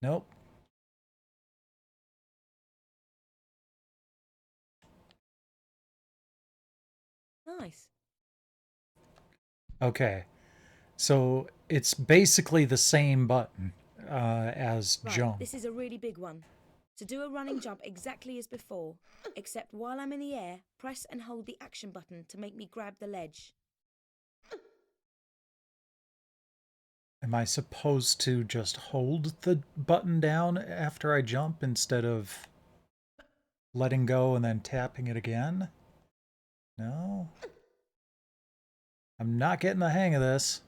Nope. Nice. Okay. So it's basically the same button as Right, jump. this is a really big one. So do a running jump exactly as before, except while I'm in the air, press and hold the action button to make me grab the ledge. Am I supposed to just hold the button down after I jump instead of letting go and then tapping it again? No? I'm not getting the hang of this.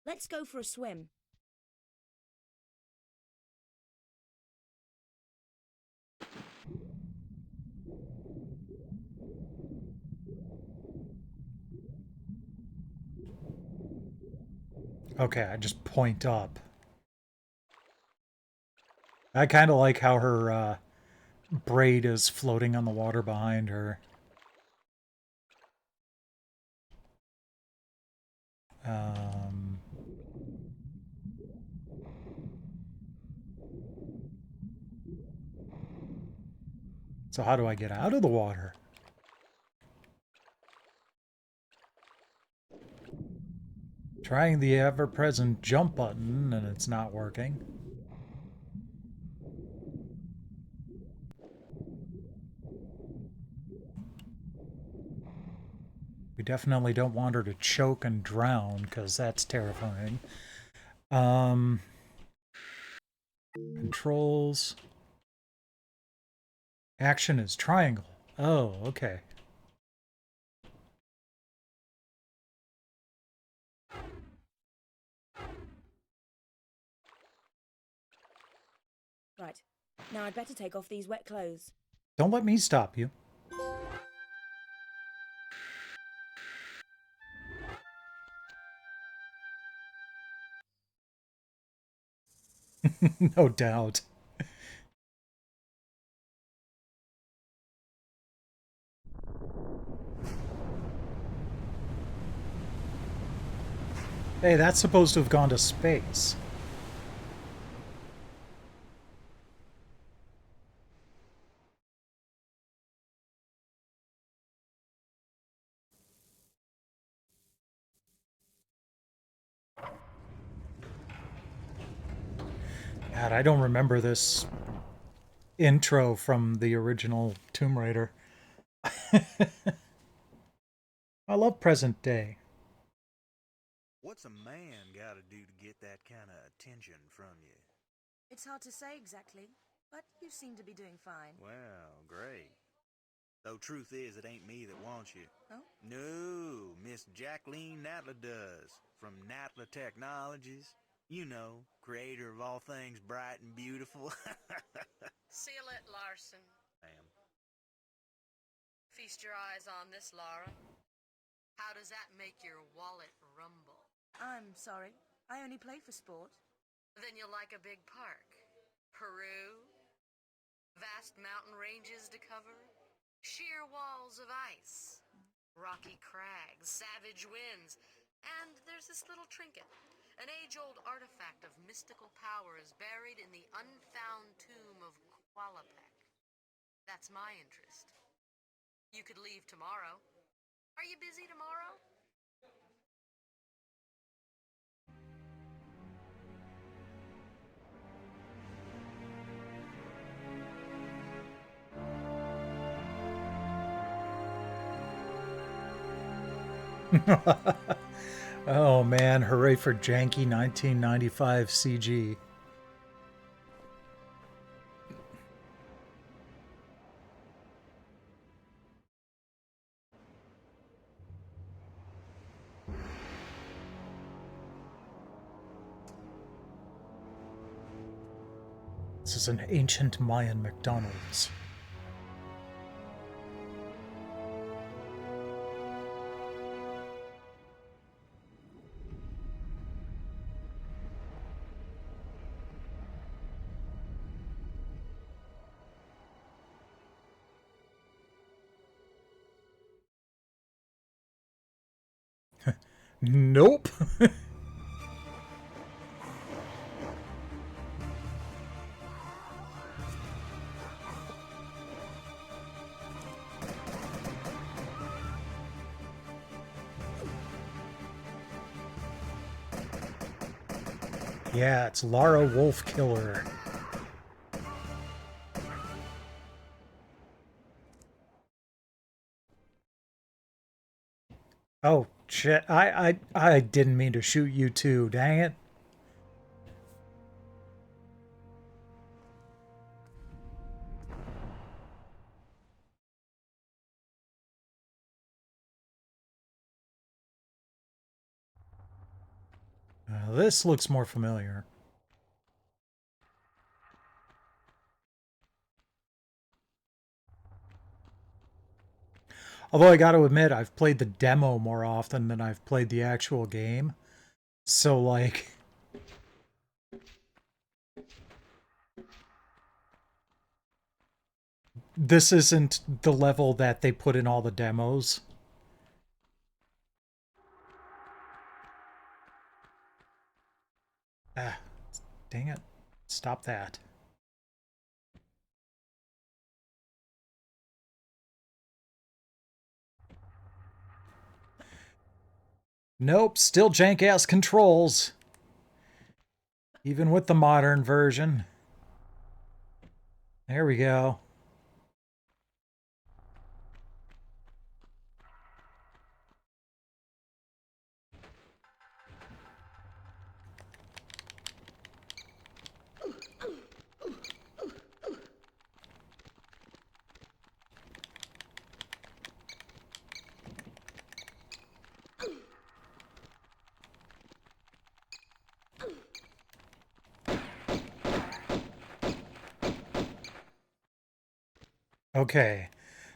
Let's go for a swim. Okay, I just point up. I kind of like how her braid is floating on the water behind her. Um, So how do I get out of the water? Trying the ever-present jump button, and it's not working. We definitely don't want her to choke and drown, because that's terrifying. Controls. Action is triangle. Oh, okay. Right. Now I'd better take off these wet clothes. Don't let me stop you. No doubt. Hey, that's supposed to have gone to space. God, I don't remember this intro from the original Tomb Raider. I love present day. What's a man gotta do to get that kind of attention from you? It's hard to say exactly, but you seem to be doing fine. Well, great. Though truth is, it ain't me that wants you. Oh? No, Miss Jacqueline Natla does, from Natla Technologies. You know, creator of all things bright and beautiful. Seal it, Larson. Ma'am. Feast your eyes on this, Lara. How does that make your wallet rumble? I'm sorry. I only play for sport. Then you'll like a big park. Peru? Vast mountain ranges to cover? Sheer walls of ice? Rocky crags, savage winds? And there's this little trinket. An age-old artifact of mystical powers buried in the unfound tomb of Qualapec. That's my interest. You could leave tomorrow. Are you busy tomorrow? Oh man, hooray for janky 1995 CG. This is an ancient Mayan McDonald's. Nope. Yeah, it's Lara Wolf Killer. Oh shit! I didn't mean to shoot you too. Dang it! This looks more familiar. Although I got to admit, I've played the demo more often than I've played the actual game. So, like... This isn't the level that they put in all the demos. Ah, dang it. Stop that. Nope, still jank-ass controls. Even with the modern version. There we go. Okay,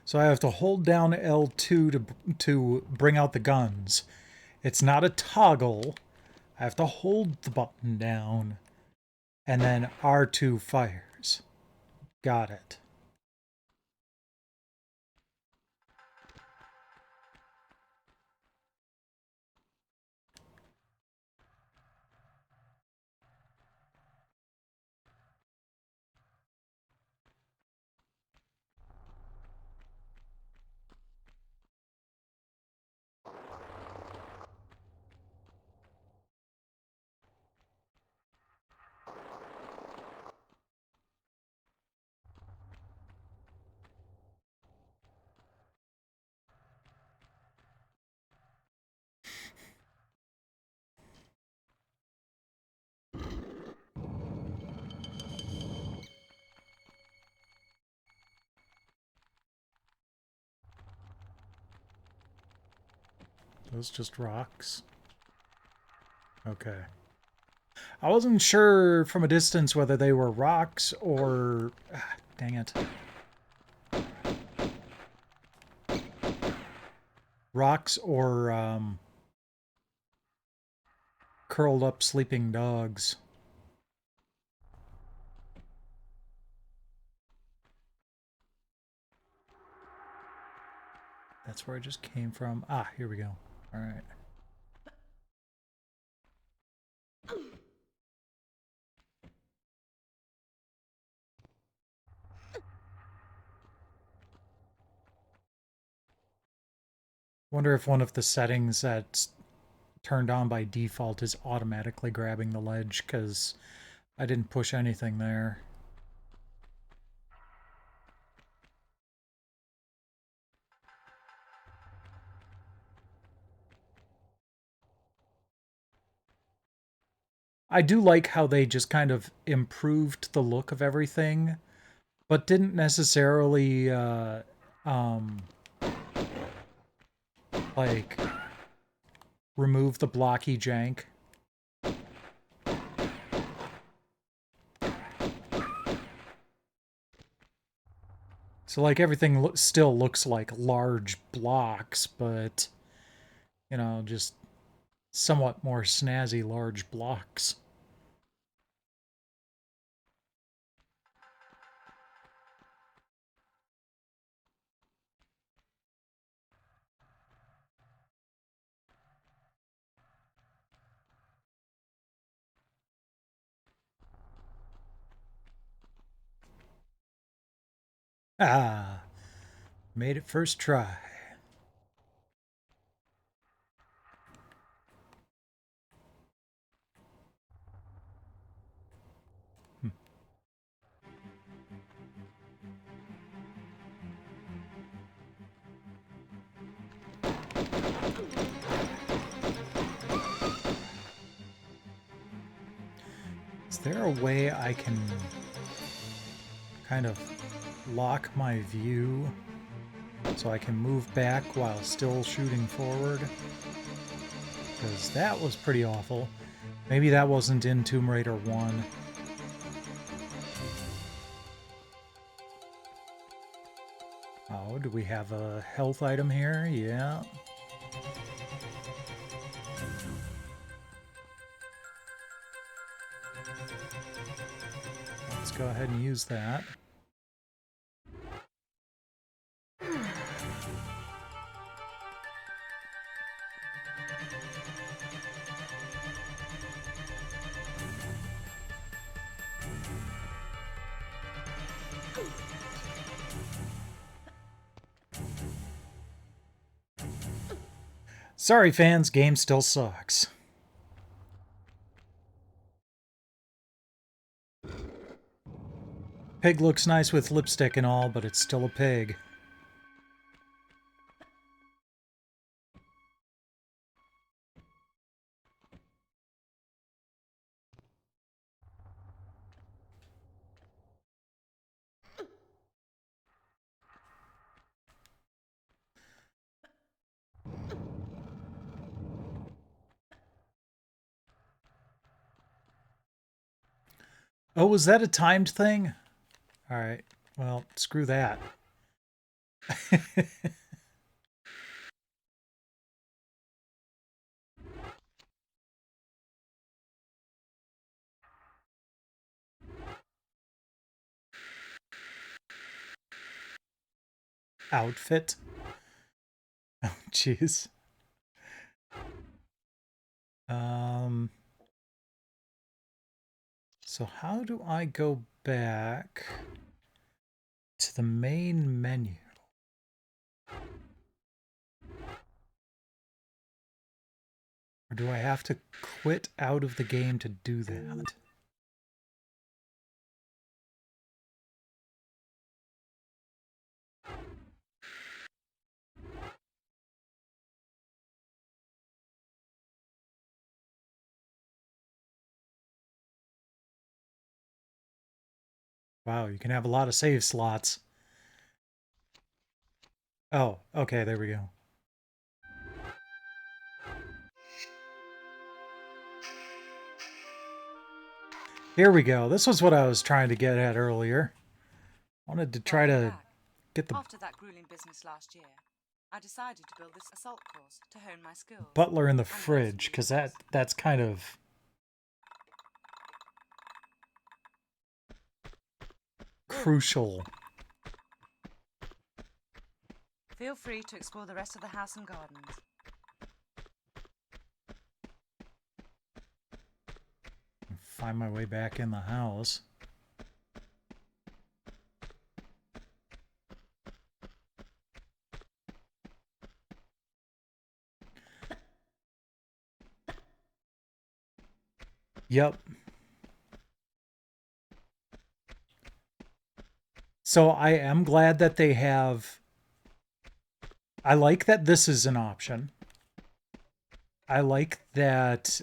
so I have to hold down L2 to bring out the guns. It's not a toggle. I have to hold the button down, and then R2 fires. Got it. Those just rocks? Okay. I wasn't sure from a distance whether they were rocks or... Ah, dang it. Rocks or, curled up sleeping dogs. That's where I just came from. Ah, here we go. All right. Wonder if one of the settings that's turned on by default is automatically grabbing the ledge, because I didn't push anything there. I do like how they just kind of improved the look of everything, but didn't necessarily, like, remove the blocky jank. So, like, everything still looks like large blocks, but, you know, just somewhat more snazzy large blocks. Ah, made it first try. Is there a way I can kind of lock my view so I can move back while still shooting forward? Because that was pretty awful. Maybe that wasn't in Tomb Raider 1. Oh, do we have a health item here? Yeah. Let's go ahead and use that. Sorry, fans, game still sucks. Pig looks nice with lipstick and all, but it's still a pig. Oh, was that a timed thing? Alright, well, screw that. Outfit? Oh, jeez. So how do I go back to the main menu? Or do I have to quit out of the game to do that? Wow, you can have a lot of save slots. Oh, okay, there we go. Here we go. This was what I was trying to get at earlier. Wanted to try to get the After that grueling business last year, I decided to build this assault course to hone my skills. butler in the fridge, because that's kind of crucial. Feel free to explore the rest of the house and gardens. Find my way back in the house. Yep. So I am glad that they have... I like that this is an option. I like that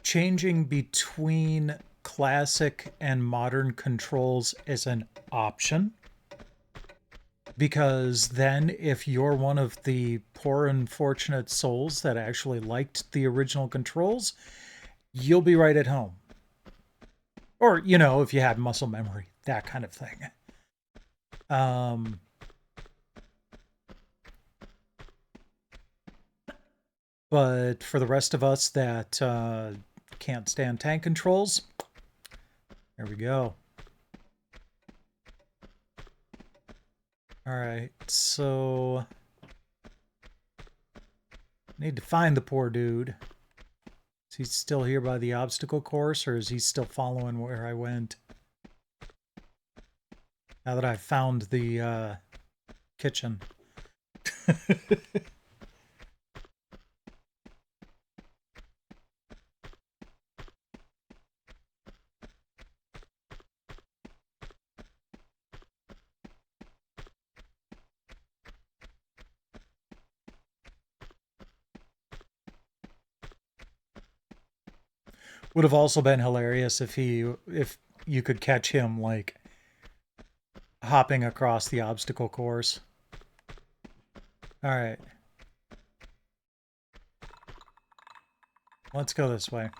changing between classic and modern controls is an option. Because then if you're one of the poor unfortunate souls that actually liked the original controls, you'll be right at home. Or, you know, if you had muscle memory, that kind of thing. But for the rest of us that can't stand tank controls, there we go. Alright, so... need to find the poor dude. Is he still here by the obstacle course, or is he still following where I went? Now that I've found the kitchen. Would have also been hilarious if you could catch him, like, hopping across the obstacle course. Alright. Let's go this way.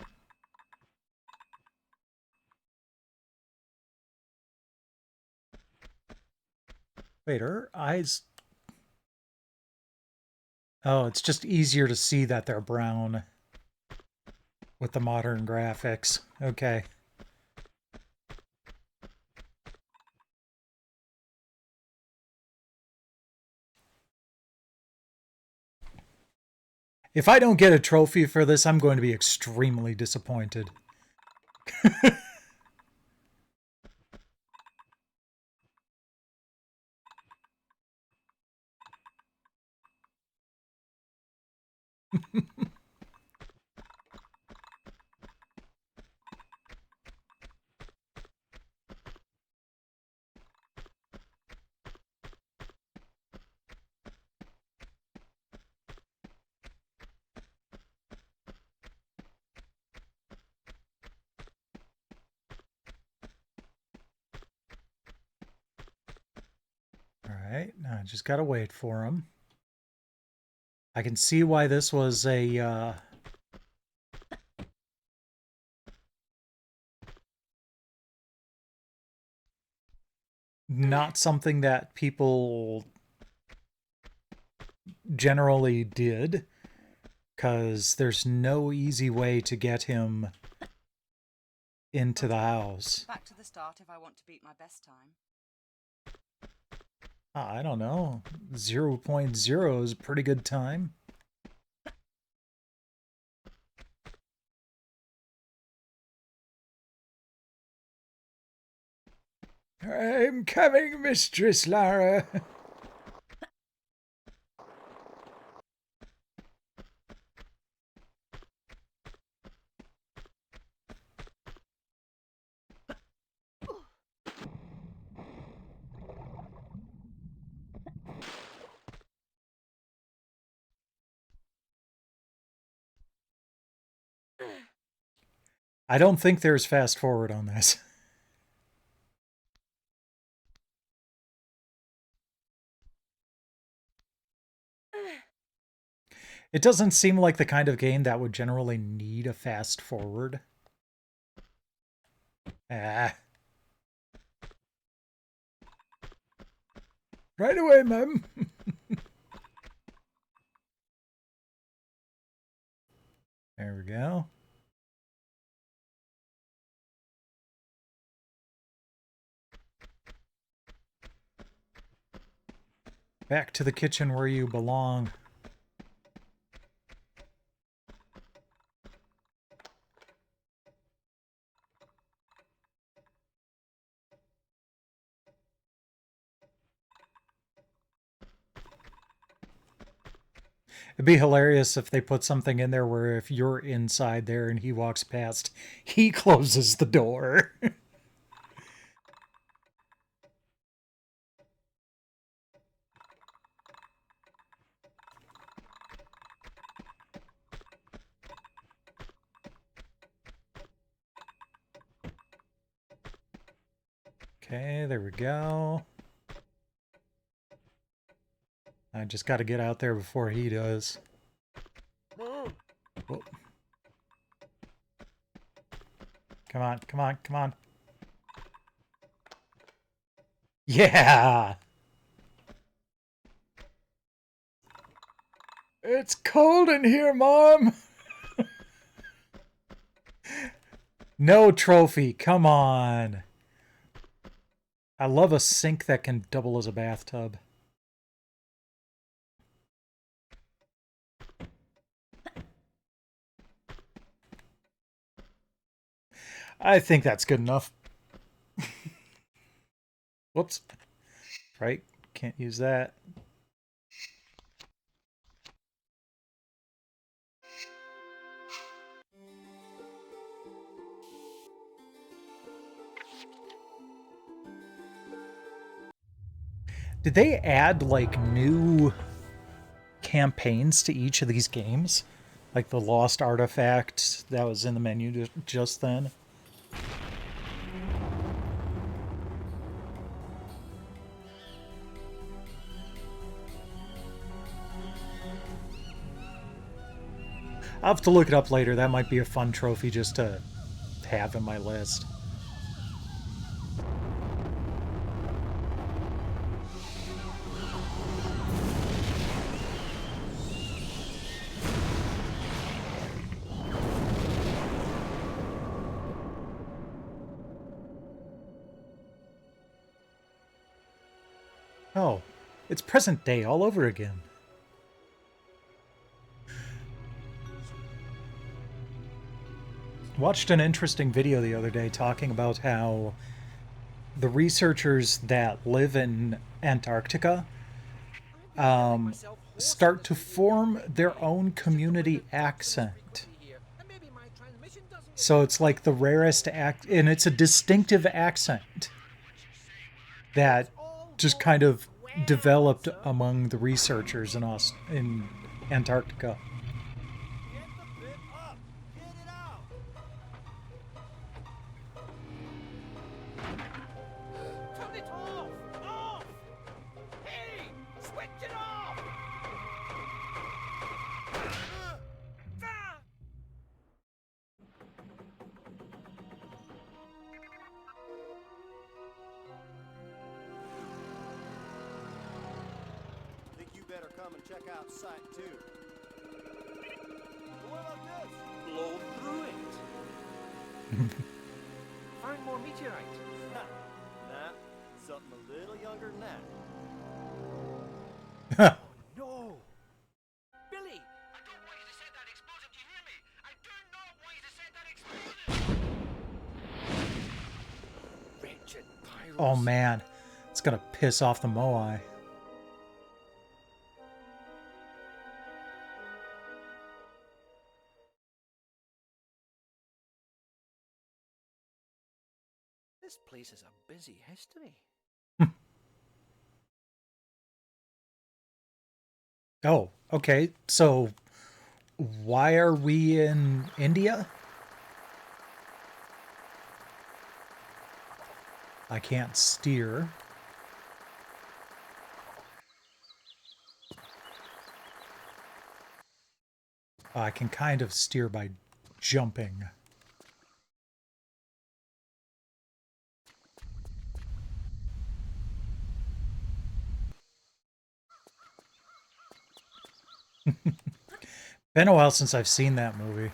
Wait, her eyes... Oh, it's just easier to see that they're brown with the modern graphics. Okay. If I don't get a trophy for this, I'm going to be extremely disappointed. Alright, now I just gotta wait for him. I can see why this was a, not something that people generally did, because there's no easy way to get him into the house. Back to the start if I want to beat my best time. I don't know. 0.0 is a pretty good time. I'm coming, Mistress Lara. I don't think there's fast forward on this. It doesn't seem like the kind of game that would generally need a fast forward. Ah. Right away, Mum. There we go. Back to the kitchen where you belong. It'd be hilarious if they put something in there where if you're inside there and he walks past, he closes the door. Okay, there we go. I just got to get out there before he does. Whoa. Come on, come on, come on. Yeah! It's cold in here, Mom! No trophy, come on. I love a sink that can double as a bathtub. I think that's good enough. Whoops. Right, can't use that. Did they add, like, new campaigns to each of these games? Like the Lost Artifact that was in the menu just then? I'll have to look it up later. That might be a fun trophy just to have in my list. Oh, it's present day all over again. Watched an interesting video the other day talking about how the researchers that live in Antarctica start to form their own community accent. So it's like the rarest and it's a distinctive accent that just kind of developed among the researchers in Antarctica. Come and check out Site 2. What about this? Blow through it. Find more meteorite. Nah, something a little younger than that. Oh no! Billy! I don't want you to set that explosive, do you hear me? I do not want you to set that explosive! Wretched pyros. Oh man, it's gonna piss off the Moai. This place is a busy history. Oh, okay. So why are we in India? I can't steer. I can kind of steer by jumping. Been a while since I've seen that movie.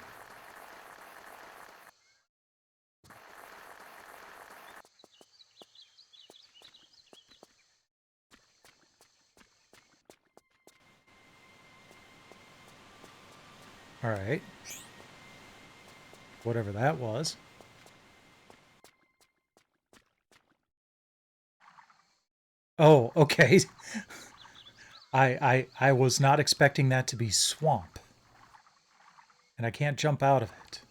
All right. Whatever that was. Oh, okay. I was not expecting that to be swamp. And I can't jump out of it.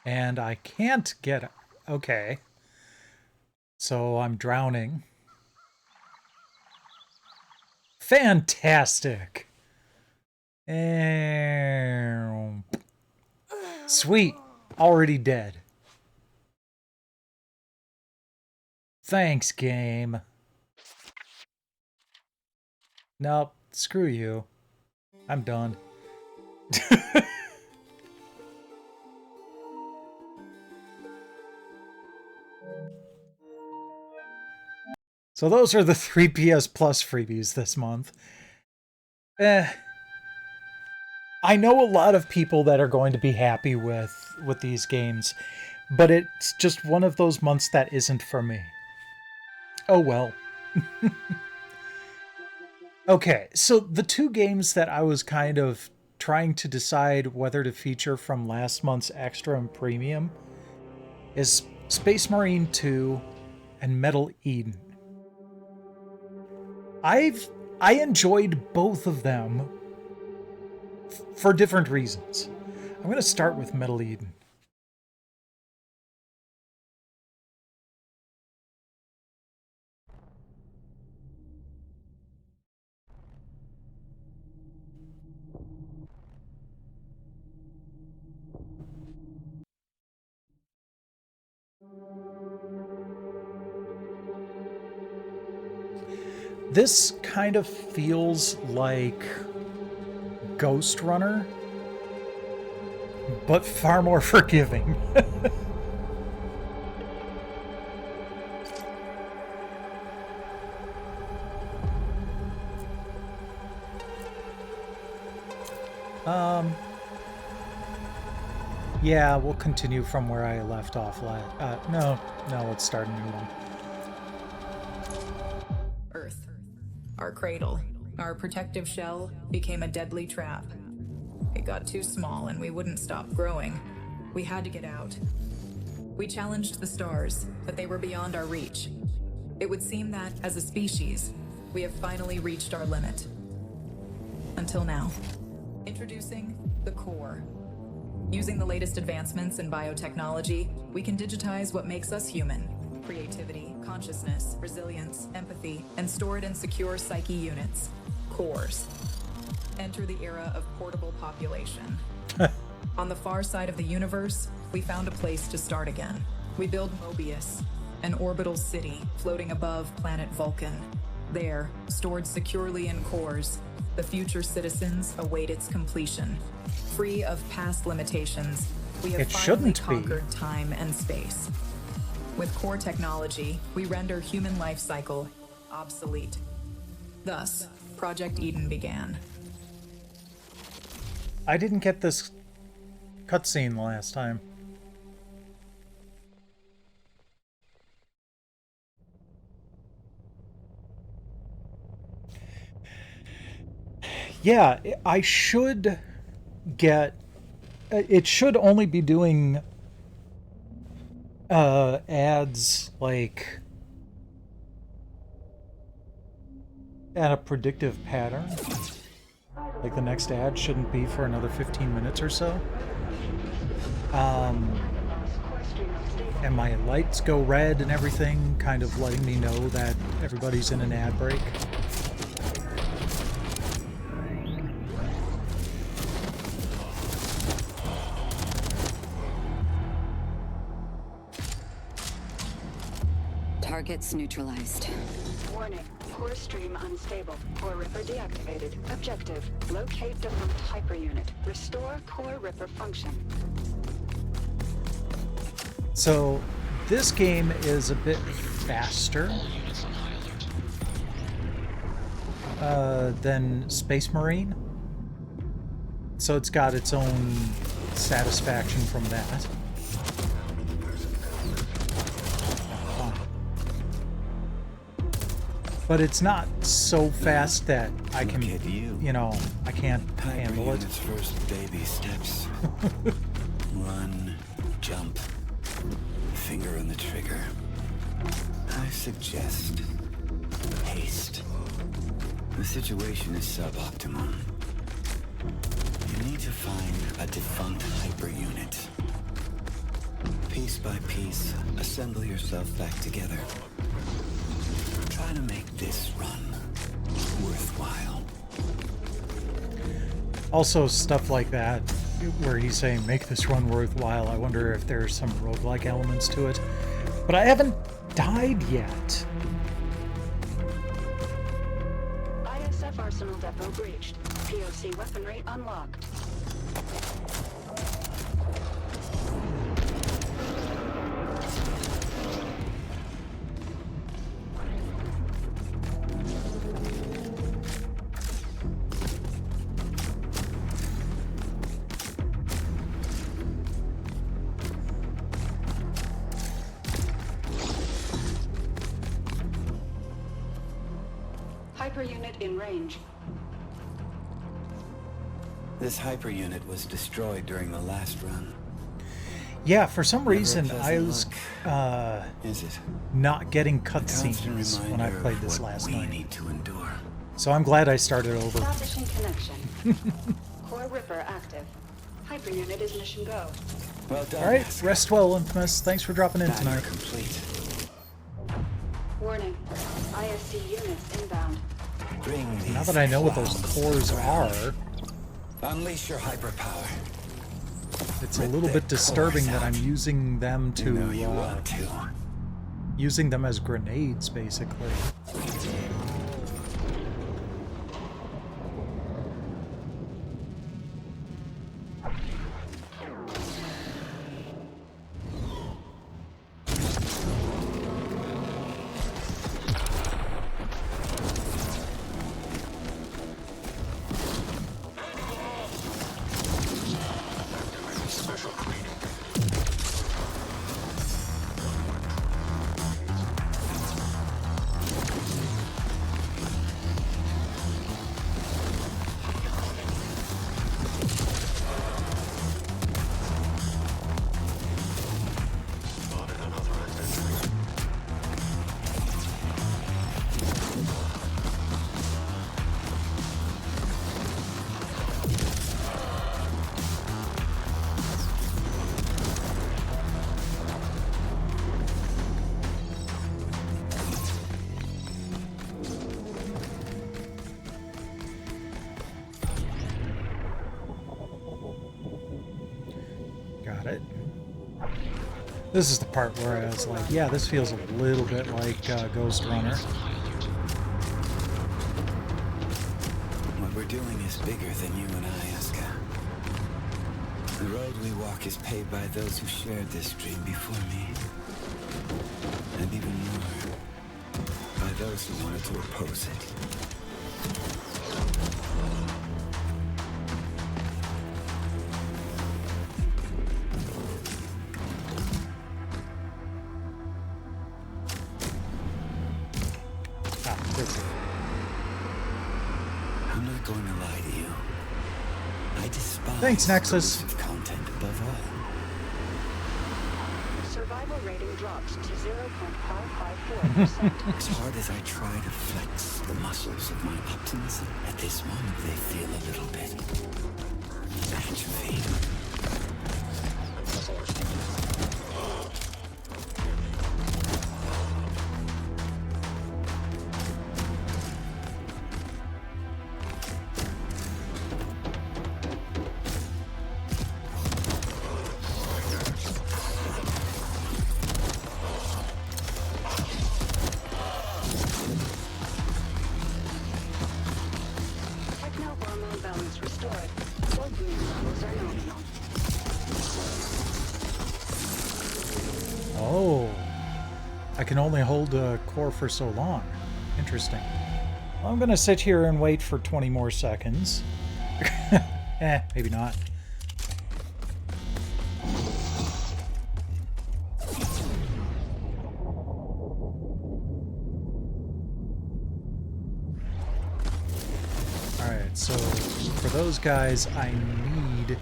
And I can't get... Okay. So I'm drowning. Fantastic! And... Sweet! Already dead. Thanks, game. Nope. Screw you. I'm done. So those are the 3 PS Plus freebies this month. I know a lot of people that are going to be happy with these games, but it's just one of those months that isn't for me. Oh well. Okay, so the 2 games that I was kind of trying to decide whether to feature from last month's Extra and Premium is Space Marine 2 and Metal Eden. I enjoyed both of them for different reasons. I'm going to start with Metal Eden. This kind of feels like Ghost Runner, but far more forgiving. Yeah, we'll continue from where I left off. No, let's start a new one. Earth, our cradle, our our protective shell became a deadly trap. It got too small and we wouldn't stop growing. We had to get out. We challenged the stars, but they were beyond our reach. It would seem that, as a species, we have finally reached our limit. Until now. Introducing the core. Using the latest advancements in biotechnology, we can digitize what makes us human. Creativity, consciousness, resilience, empathy, and stored in secure psyche units. Cores. Enter the era of portable population. On the far side of the universe, we found a place to start again. We build Mobius, an orbital city floating above planet Vulcan. There, stored securely in cores, the future citizens await its completion. Free of past limitations, we have finally conquered time and space. With core technology, we render human life cycle obsolete. Thus, Project Eden began. I didn't get this cutscene the last time. Yeah, I should get... It should only be doing ads like at a predictive pattern. Like the next ad shouldn't be for another 15 minutes or so. And my lights go red and everything, kind of letting me know that everybody's in an ad break. Targets neutralized. Warning. Core stream unstable. Core Ripper deactivated. Objective. Locate defunct hyper unit. Restore Core Ripper function. So, this game is a bit faster than Space Marine. So it's got its own satisfaction from that. But it's not so fast that I can, you know, I can't handle it. First baby steps. Run, jump, finger on the trigger. I suggest haste. The situation is suboptimal. You need to find a defunct hyper unit. Piece by piece, assemble yourself back together. Try to make this run worthwhile. Also, stuff like that, where he's saying, make this run worthwhile. I wonder if there's some roguelike elements to it. But I haven't died yet. ISF Arsenal Depot breached. POC weaponry unlocked. Hyper unit in range. This hyper unit was destroyed during the last run. Yeah, for some reason I was not getting cutscenes when I played this last night. So I'm glad I started over. Establishing connection. Core Ripper active. Hyper unit is mission go. Well done. All right, rest well, Infamous. Thanks for dropping in tonight. Complete. Warning. ISC units inbound. Now that I know what those cores are, unleash your hyper power. It's a little bit disturbing that I'm using them to, using them as grenades, basically. got it. This is the part where I was like, yeah, this feels a little bit like Ghost Runner. What we're doing is bigger than you and I, Asuka. The road we walk is paved by those who shared this dream before me. And even more, by those who wanted to oppose it. I'm not going to lie to you. I despise Thanks, Nexus. content above all. Survival rating dropped to 0.554%. As hard as I try to flex the muscles of my optimism, at this moment they feel a little bit atrophied. Techno-hormone balance restored. Blood glucose levels are nominal. Oh, I can only hold a core for so long. Interesting. Well, I'm gonna sit here and wait for 20 more seconds. Maybe not. Alright, so for those guys, I need...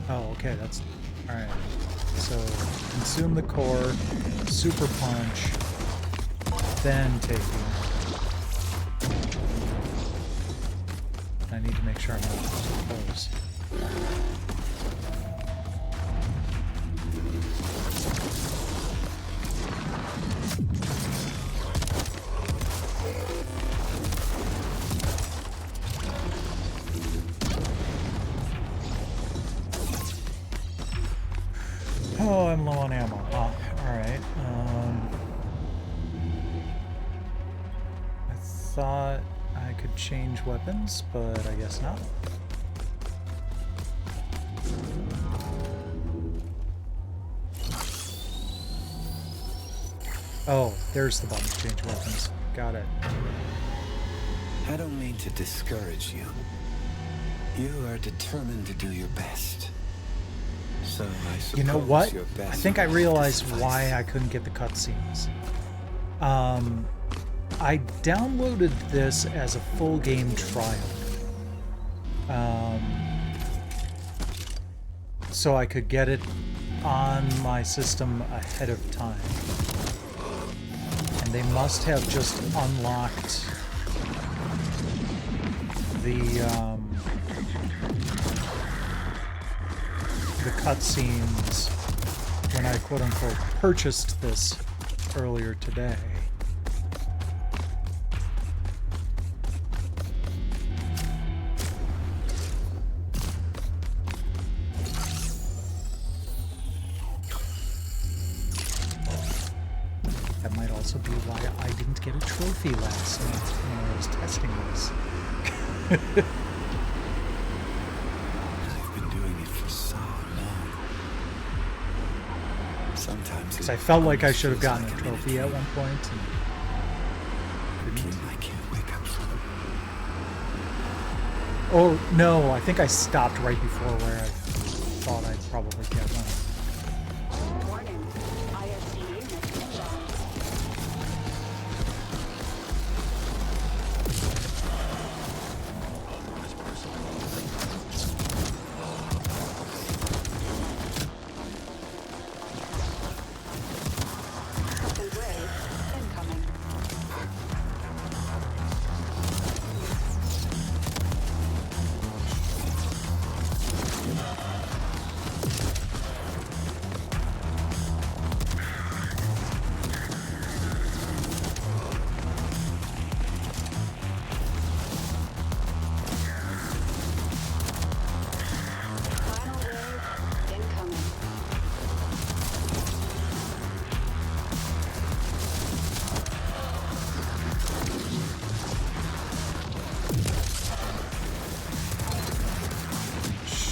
Oh, okay, that's... Alright. So, consume the core, super punch, then take the... I need to make sure I'm not close. Oh, I'm low on ammo. Oh, alright. I thought I could change weapons, but I guess not. Oh, there's the button to change weapons. Got it. I don't mean to discourage you. You are determined to do your best. So I suppose You know what? your best I think I might realized suffice. why I couldn't get the cutscenes. I downloaded this as a full game trial. So I could get it on my system ahead of time. And they must have just unlocked the cutscenes when I quote-unquote purchased this earlier today. That might also be why I didn't get a trophy last night when I was testing this. I've been doing it for so long. Sometimes Because I felt like I should have gotten a trophy at one point. And I can't wake up from. oh, no, I think I stopped right before where I thought I'd probably get one. Warning. ISD unit inbound. Second wave incoming.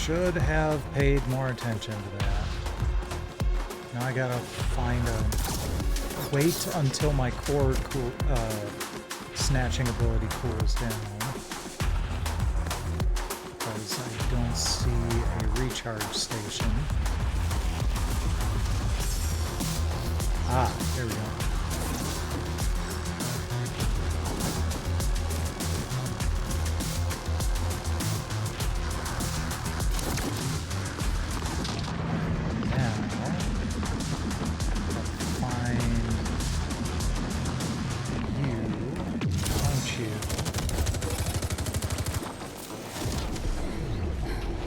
should have paid more attention to that. Now I gotta find a... Wait until my core snatching ability cools down. Because I don't see a recharge station. Ah, there we go.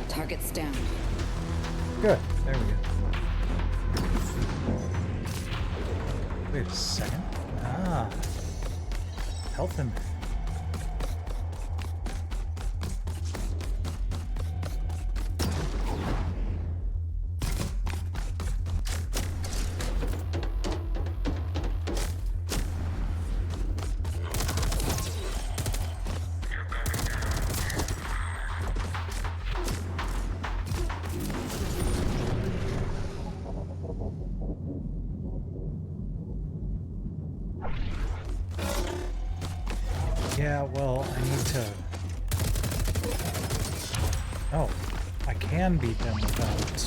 Target's down. Good. There we go. Wait a second. Ah. Health and... Yeah, well, I need to... Oh, I can beat them without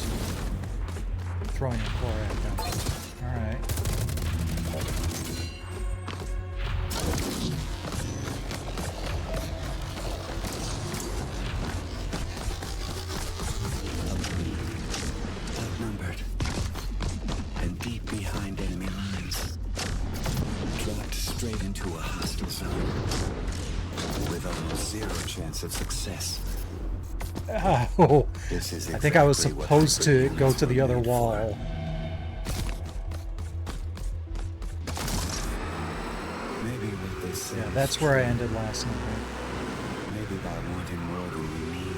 throwing a core at them. Alright. Outnumbered and deep behind enemy lines. Dropped straight into a hostile zone with almost zero chance of success. Oh, I think I was supposed to go to the other wall. Maybe what they say. Yeah, that's where I ended last night. Maybe by wanting more than we need,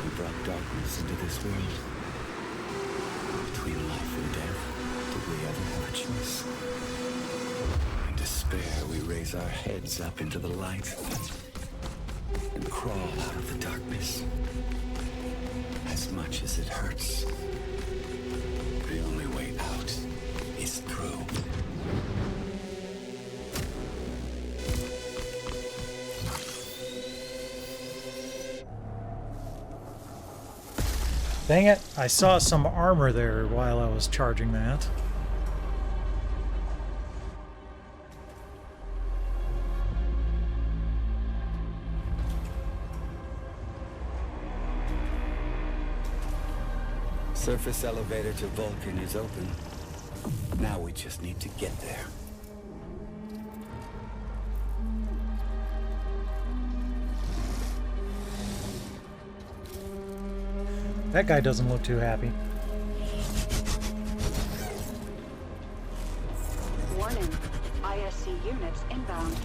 we brought darkness into this world. Between life and death, did we ever have a choice? In despair, we raise our heads up into the light and crawl out of the darkness. As much as it hurts, the only way out is through. Dang it, I saw some armor there while I was charging that. Surface elevator to Vulcan is open. Now we just need to get there. That guy doesn't look too happy. Warning. ISC units inbound.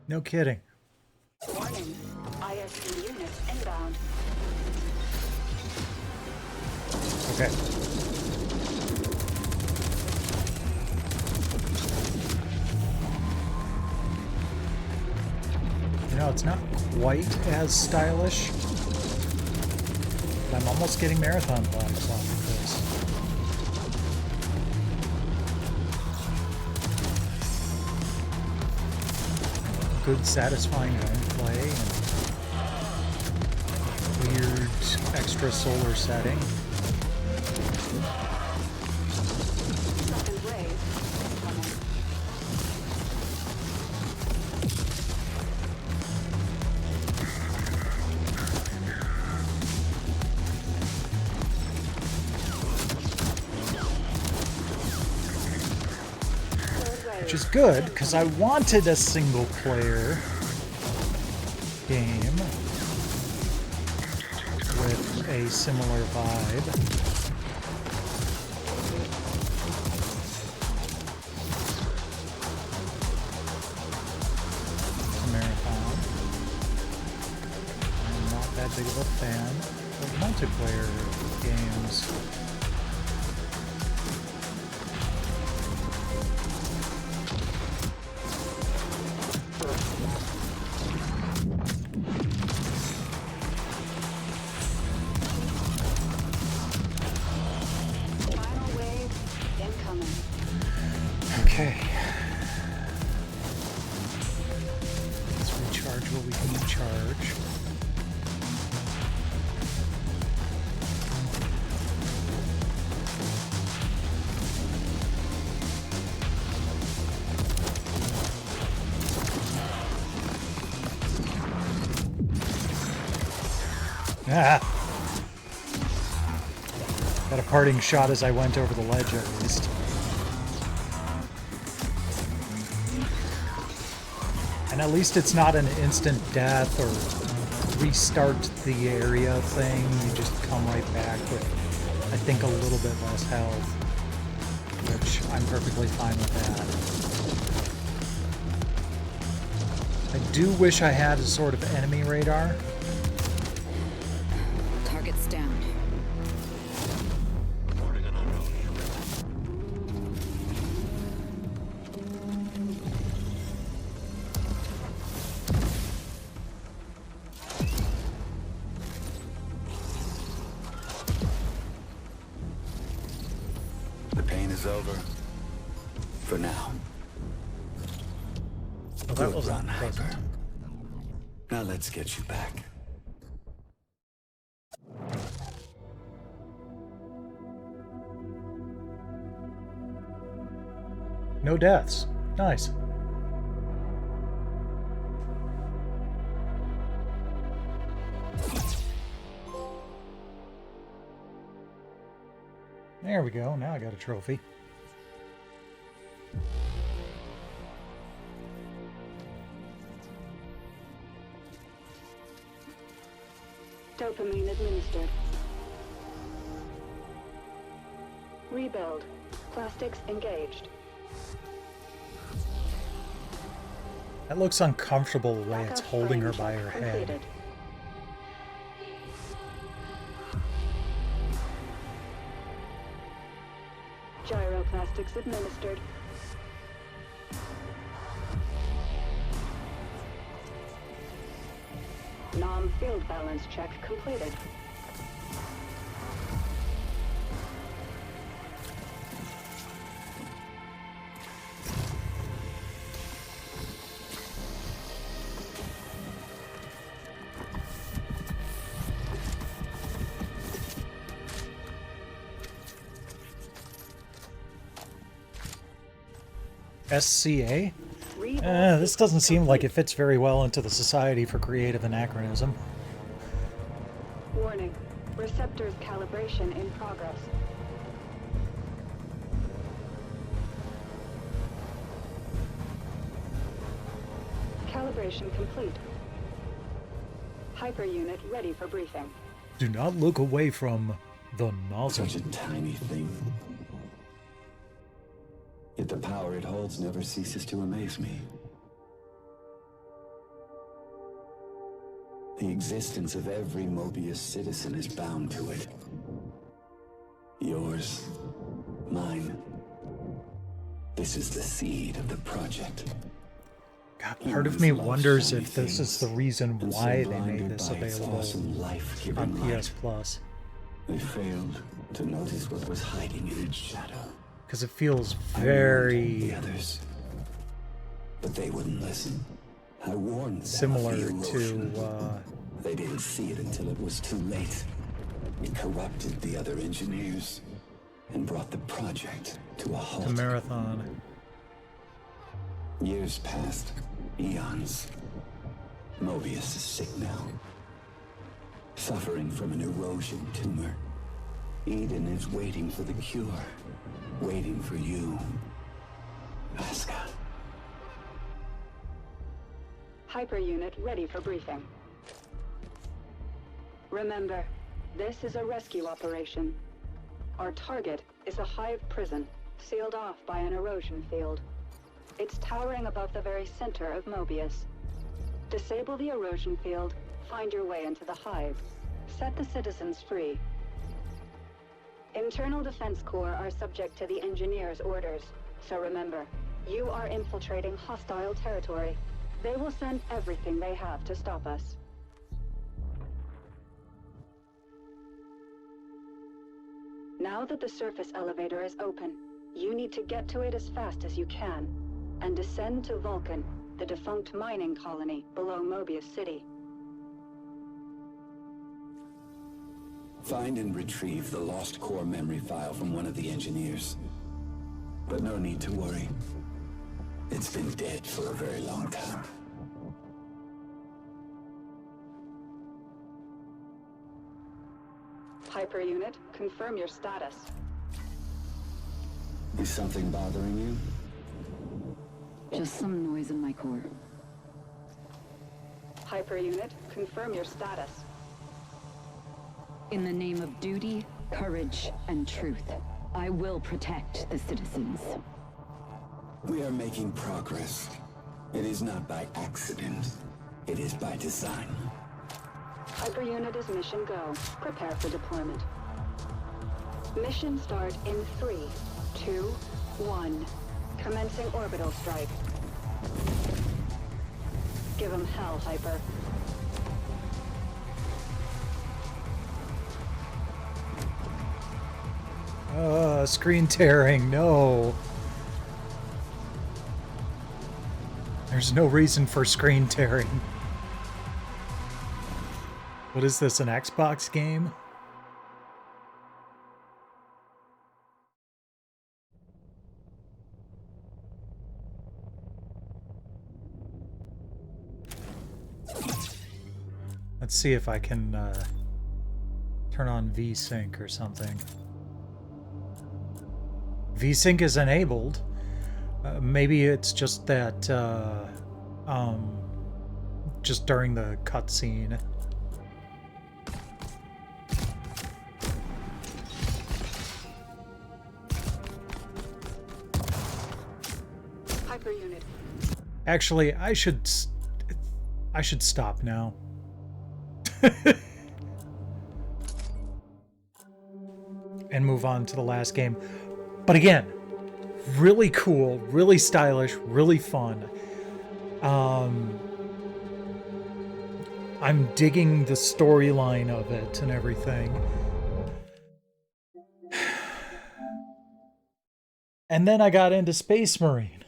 No kidding. Warning. ISC units inbound. Okay. You know, it's not quite as stylish, but I'm almost getting marathon flags off of this. Good, satisfying gunplay and weird extra solar setting. Second wave incoming. Which is good, because I wanted a single-player game with a similar vibe. Marathon. I'm not that big of a fan of multiplayer games. charge. Ah! Got a parting shot as I went over the ledge, at least. And at least it's not an instant death or restart the area thing. You just come right back with, I think, a little bit less health. Which I'm perfectly fine with that. I do wish I had a sort of enemy radar. Target's down. The pain is over. For now. Well, that was not Hyper. Now let's get you back. No deaths. Nice. There we go. Now I got a trophy. Dopamine administered. Rebuild. Plastics engaged. That looks uncomfortable the way it's holding her by her head. Gyroplastics administered. Nom field balance check completed. SCA? This doesn't seem like it fits very well into the Society for Creative Anachronism. Warning. Receptors calibration in progress. Calibration complete. Hyper unit ready for briefing. Do not look away from the nozzle. Such a tiny thing. Yet the power it holds never ceases to amaze me. The existence of every Mobius citizen is bound to it. Yours, mine. This is the seed of the project. God, part of me wonders if this is the reason why they made this available on PS Plus. They failed to notice what was hiding in its shadow. Because it feels very the others, but they wouldn't listen. I warned them similar of the erosion. to They didn't see it until it was too late. It corrupted the other engineers and brought the project to a halt. Marathon. Years passed, eons. Mobius is sick now, suffering from an erosion tumor. Eden is waiting for the cure, waiting for you, Asuka. Hyper unit ready for briefing. Remember, this is a rescue operation. Our target is a hive prison, sealed off by an erosion field. It's towering above the very center of Mobius. Disable the erosion field, find your way into the hive. Set the citizens free. Internal Defense Corps are subject to the engineers' orders. So remember, you are infiltrating hostile territory. They will send everything they have to stop us. Now that the surface elevator is open, you need to get to it as fast as you can, and descend to Vulcan, the defunct mining colony below Mobius City. Find and retrieve the lost core memory file from one of the engineers. But no need to worry. It's been dead for a very long time. Hyper unit, confirm your status. Is something bothering you? Just some noise in my core. Hyper unit, confirm your status. In the name of duty, courage, and truth, I will protect the citizens. We are making progress. It is not by accident. It is by design. Hyper unit is mission go. Prepare for deployment. Mission start in 3, 2, 1. Commencing orbital strike. Give 'em hell, Hyper. Screen tearing, no. There's no reason for screen tearing. What is this, an Xbox game? Let's see if I can turn on VSync or something. VSync is enabled. Maybe it's just that just during the cutscene. Hyper unit. Actually, I should stop now. And move on to the last game. But again, really cool, really stylish, really fun. I'm digging the storyline of it and everything. And then I got into Space Marine.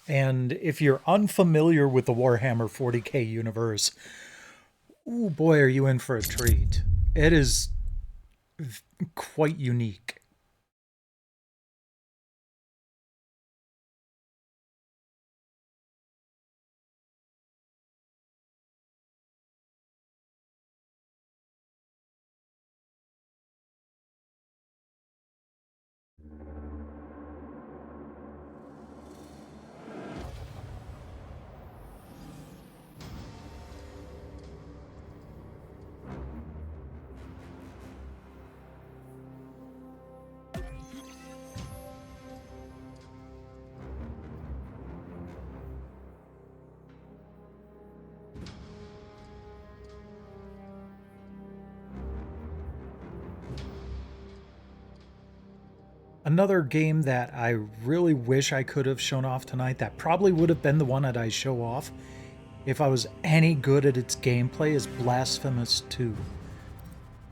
And if you're unfamiliar with the Warhammer 40k universe, ooh boy, are you in for a treat. It is quite unique. Another game that I really wish I could have shown off tonight, that probably would have been the one that I show off if I was any good at its gameplay, is Blasphemous 2.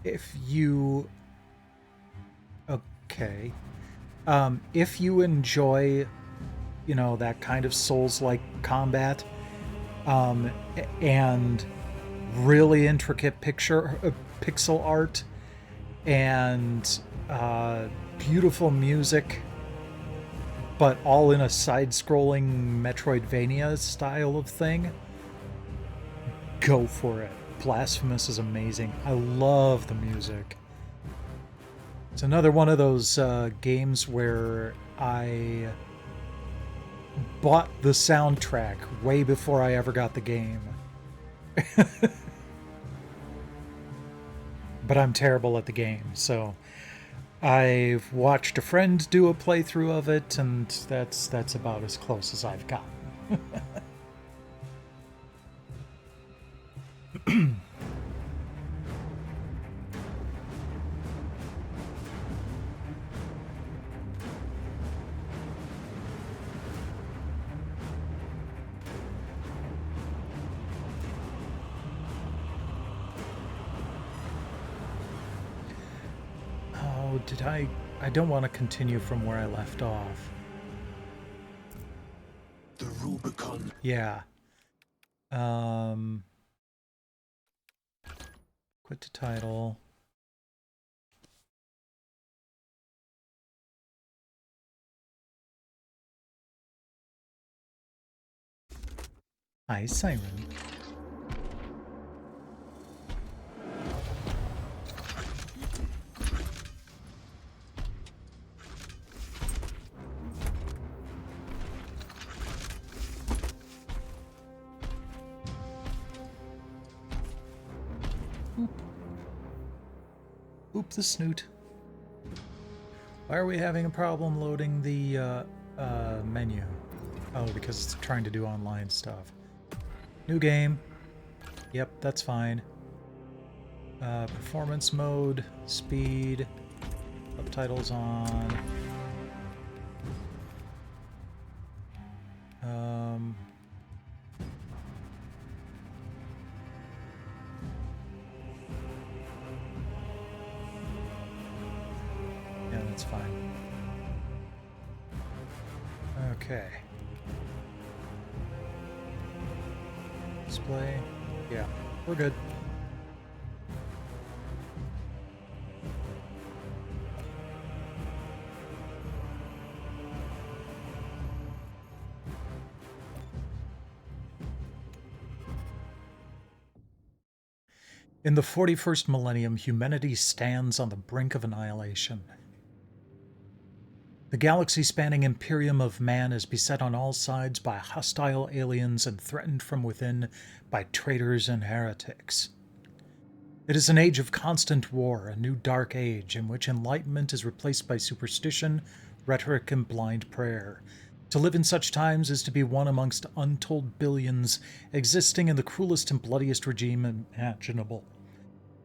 If you... Okay. If you enjoy, you know, that kind of Souls-like combat, and really intricate pixel art, and beautiful music, but all in a side-scrolling Metroidvania style of thing, go for it. Blasphemous is amazing. I love the music. It's another one of those games where I bought the soundtrack way before I ever got the game. But I'm terrible at the game, so I've watched a friend do a playthrough of it, and that's about as close as I've gotten. Oh, did I don't want to continue from where I left off. The Rubicon. Yeah. Quit the title. Hi, Siren. Oop the snoot. Why are we having a problem loading the menu? Oh, because it's trying to do online stuff. New game. Yep, that's fine. Performance mode, speed, subtitles on. Yeah, that's fine. Okay. Display. Yeah, we're good. In the 41st millennium, humanity stands on the brink of annihilation. The galaxy-spanning imperium of man is beset on all sides by hostile aliens and threatened from within by traitors and heretics. It is an age of constant war, a new dark age in which enlightenment is replaced by superstition, rhetoric, and blind prayer. To live in such times is to be one amongst untold billions existing in the cruelest and bloodiest regime imaginable.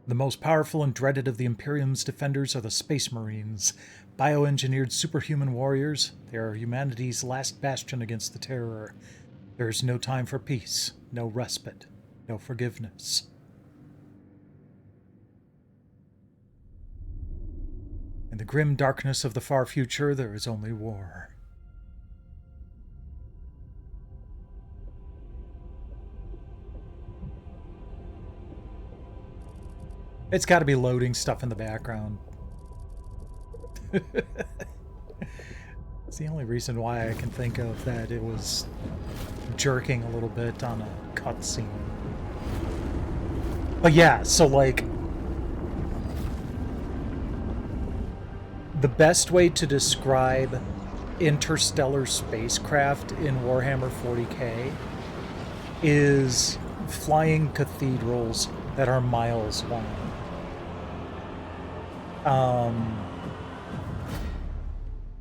The most powerful and dreaded of the Imperium's defenders are the Space Marines, bioengineered superhuman warriors. They are humanity's last bastion against the Terror. There is no time for peace, no respite, no forgiveness. In the grim darkness of the far future, there is only war. It's got to be loading stuff in the background. It's the only reason why I can think of that it was jerking a little bit on a cutscene. But yeah, so like, the best way to describe interstellar spacecraft in Warhammer 40k is flying cathedrals that are miles long.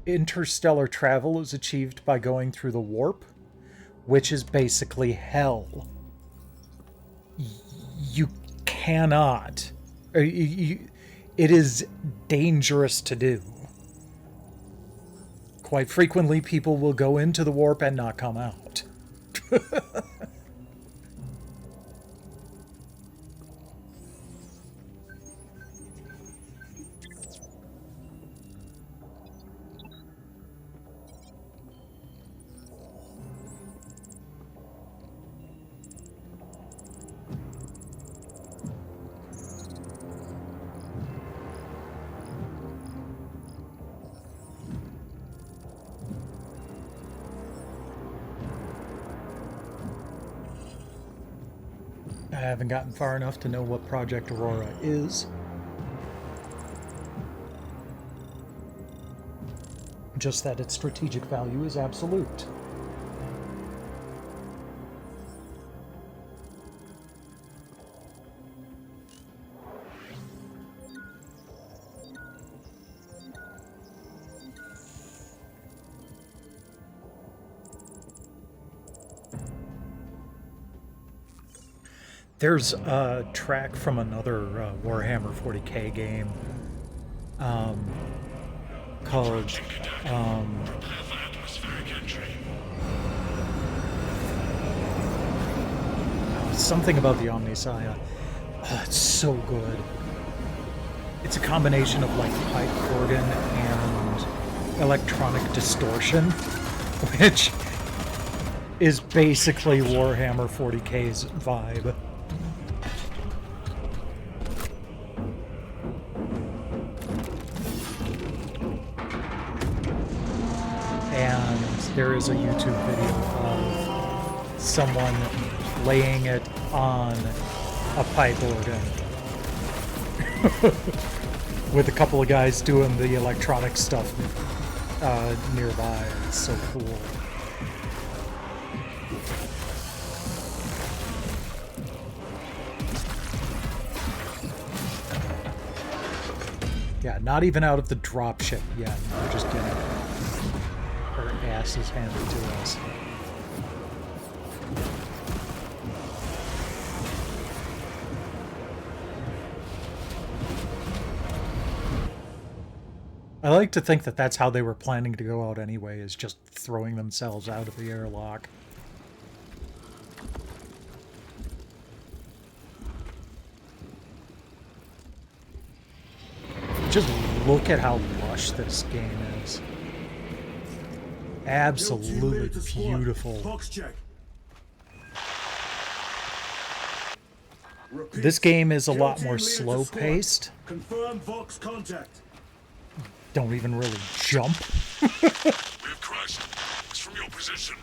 Interstellar travel is achieved by going through the warp, which is basically hell. You cannot. It is dangerous to do. Quite frequently, people will go into the warp and not come out. I haven't gotten far enough to know what Project Aurora is. Just that its strategic value is absolute. There's a track from another Warhammer 40k game called something about the Omnissiah. Oh, it's so good. It's a combination of like pipe organ and electronic distortion, which is basically Warhammer 40k's vibe. And there is a YouTube video of someone laying it on a pipe organ with a couple of guys doing the electronic stuff nearby. It's so cool. Yeah, not even out of the dropship yet. We're just getting our asses handed to us. I like to think that that's how they were planning to go out anyway, is just throwing themselves out of the airlock. Just look at how lush this game is. Absolutely beautiful. This game is a lot more slow-paced. Confirm Vox contact. Don't even really jump. We've crashed. It's from your position.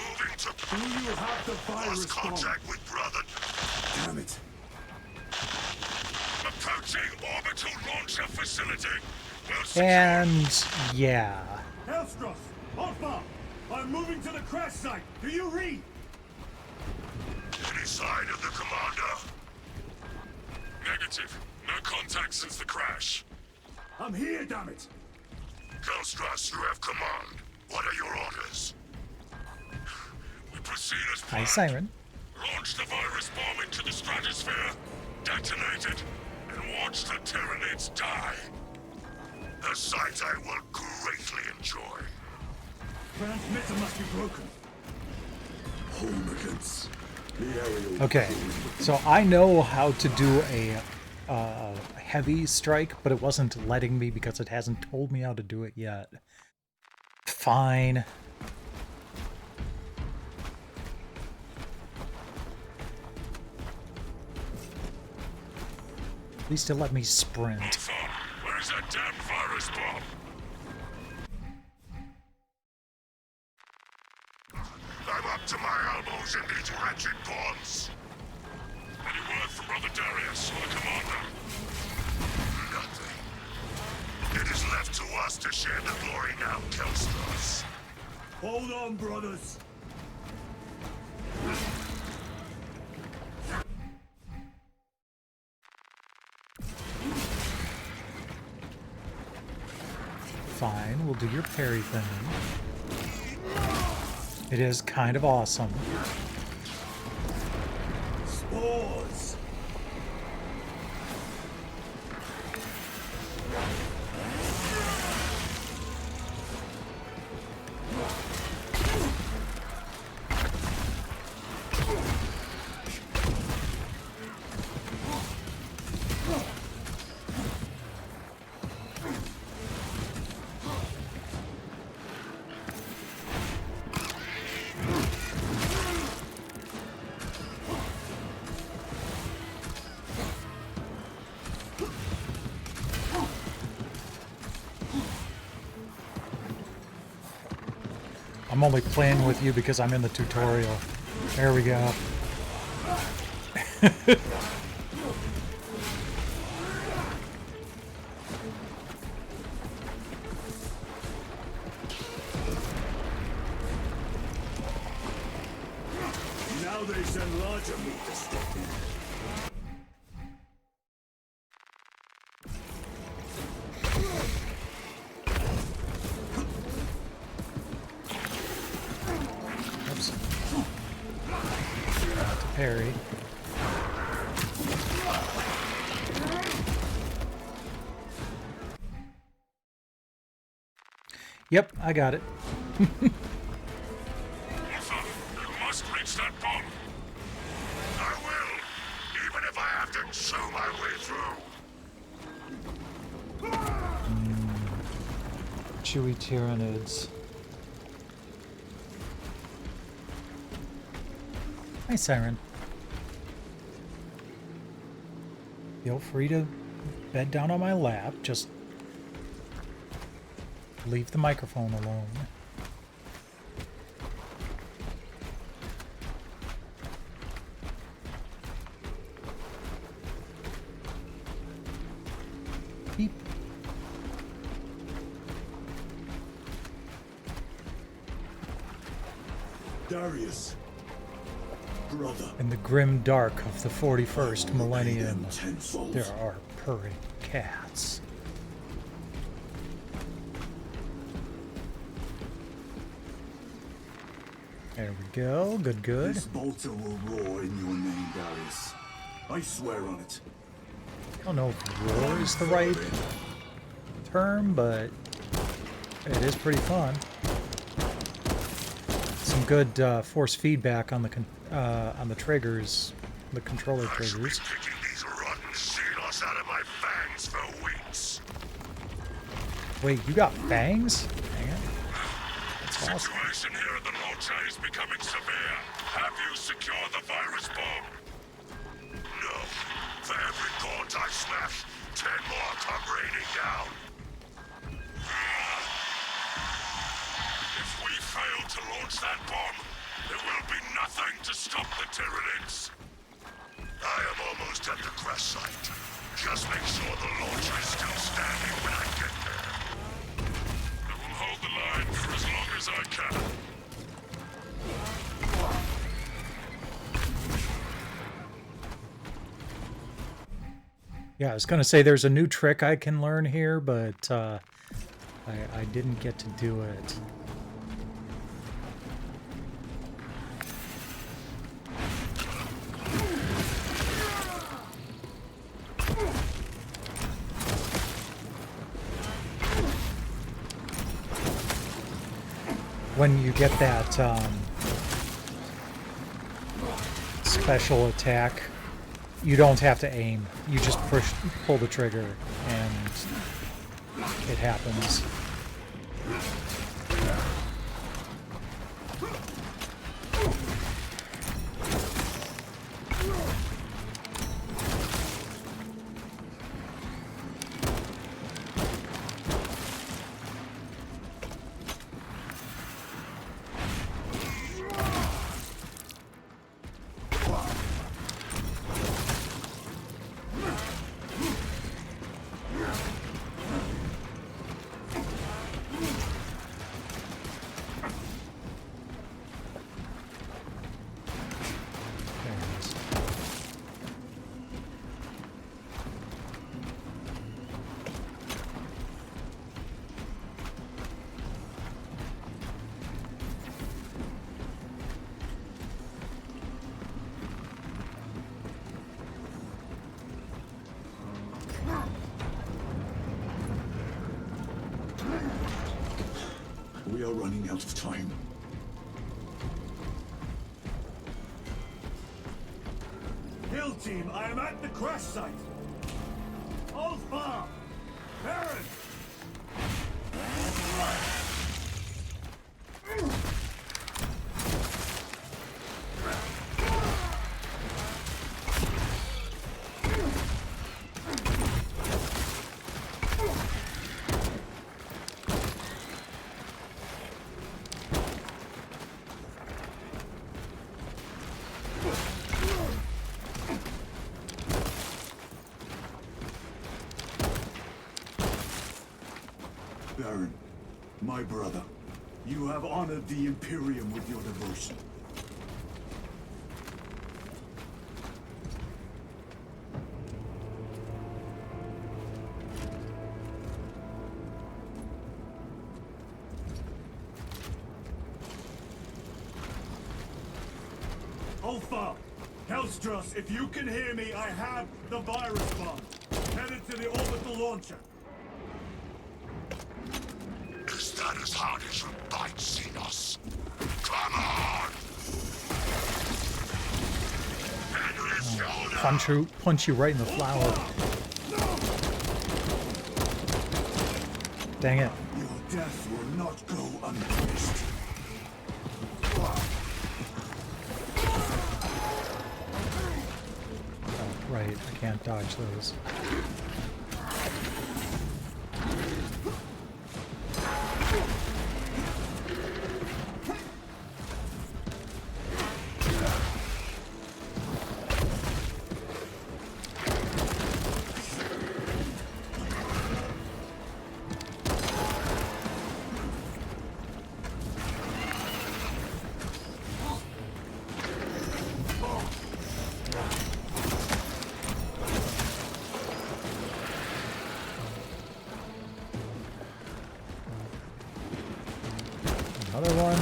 Moving to... Do you have the virus lost contact with brother. Damn it. Approaching orbital launcher facility. And yeah. Hellstross, Alpha, I'm moving to the crash site. Do you read? Any sign of the commander? Negative. No contact since the crash. I'm here, damn it. Hellstross, you have command. What are your orders? We proceed as Hi, planned. Siren. Launch the virus bomb into the stratosphere, detonate it, and watch the Tyranids die. A sight I will greatly enjoy. Transmitter must be broken. Homicans. Okay, so I know how to do a heavy strike, but it wasn't letting me because it hasn't told me how to do it yet. Fine. At least it let me sprint. Where's that damn virus bomb? I'm up to my elbows in these wretched bombs. Any word from Brother Darius or the commander? Nothing. It is left to us to share the glory now, Kelstros. Hold on, brothers. Fine, we'll do your parry thing. It is kind of awesome. Spores. I'm only playing with you because I'm in the tutorial. There we go. Now they send larger meat to step in. parry. Yep, I got it. Alpha, you must reach that bomb. I will, even if I have to chew my way through. Chewy Tyranids. Hi, Siren. Feel free to bed down on my lap. Just leave the microphone alone. Beep. Darius. Brother. In the grim dark of the 41st millennium, tenfold. there are purring cats. There we go. Good, good. This bolter will roar in your name, Darius. I swear on it. I don't know if roar is the right term, but it is pretty fun. Some good force feedback on the triggers, the controller triggers. Kicking these rotten seals out of my fangs for weeks. Wait, you got fangs? Dang it. That's awesome. Situation here at the launcher is becoming severe. Have you secured the virus bomb? No. For every gaunt I smash, 10 more come raining down. If we fail to launch that bomb, there will be nothing to stop the Tyranids. I am almost at the crash site. Just make sure the launcher is still standing when I get there. I will hold the line for as long as I can. Yeah, I was gonna say there's a new trick I can learn here, but I didn't get to do it. When you get that special attack, you don't have to aim. You just pull the trigger, and it happens. We are running out of time. Hill team, I am at the crash site. Alpha! Baron! Baron, my brother, you have honored the Imperium with your devotion. Alpha, Hellstros, if you can hear me, I have the virus bomb. Headed to the orbital launcher. Is that as hard as you bite, Xenos? Come on! Punch you right in the flower. Dang it. Your death will not go unpunished. Oh, right, I can't dodge those. Another one.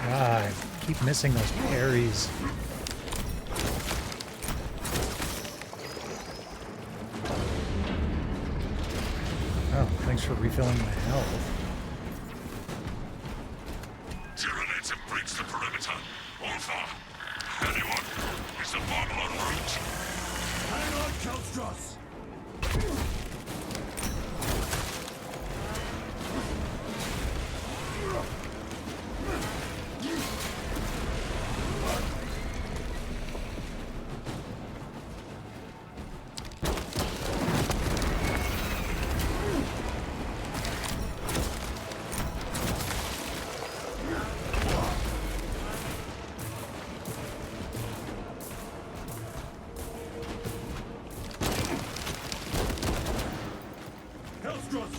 God, I keep missing those parries. Thanks for refilling my health. Tyranids have breached the perimeter. Alpha! Anyone? Is the bomb en route? Hang on, Kelstros!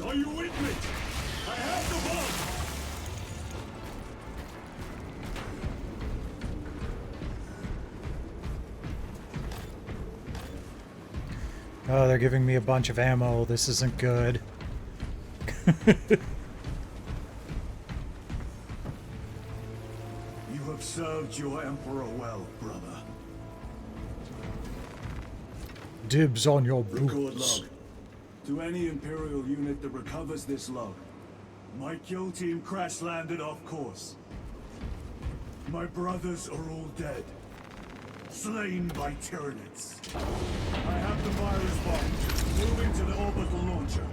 Are you with me? I have the bomb! Oh, they're giving me a bunch of ammo. This isn't good. You have served your Emperor well, brother. Dibs on your Record boots. log. To any Imperial unit that recovers this log, my kill team crash-landed off course. My brothers are all dead. Slain by Tyranids. I have the virus bomb. Moving to the orbital launcher.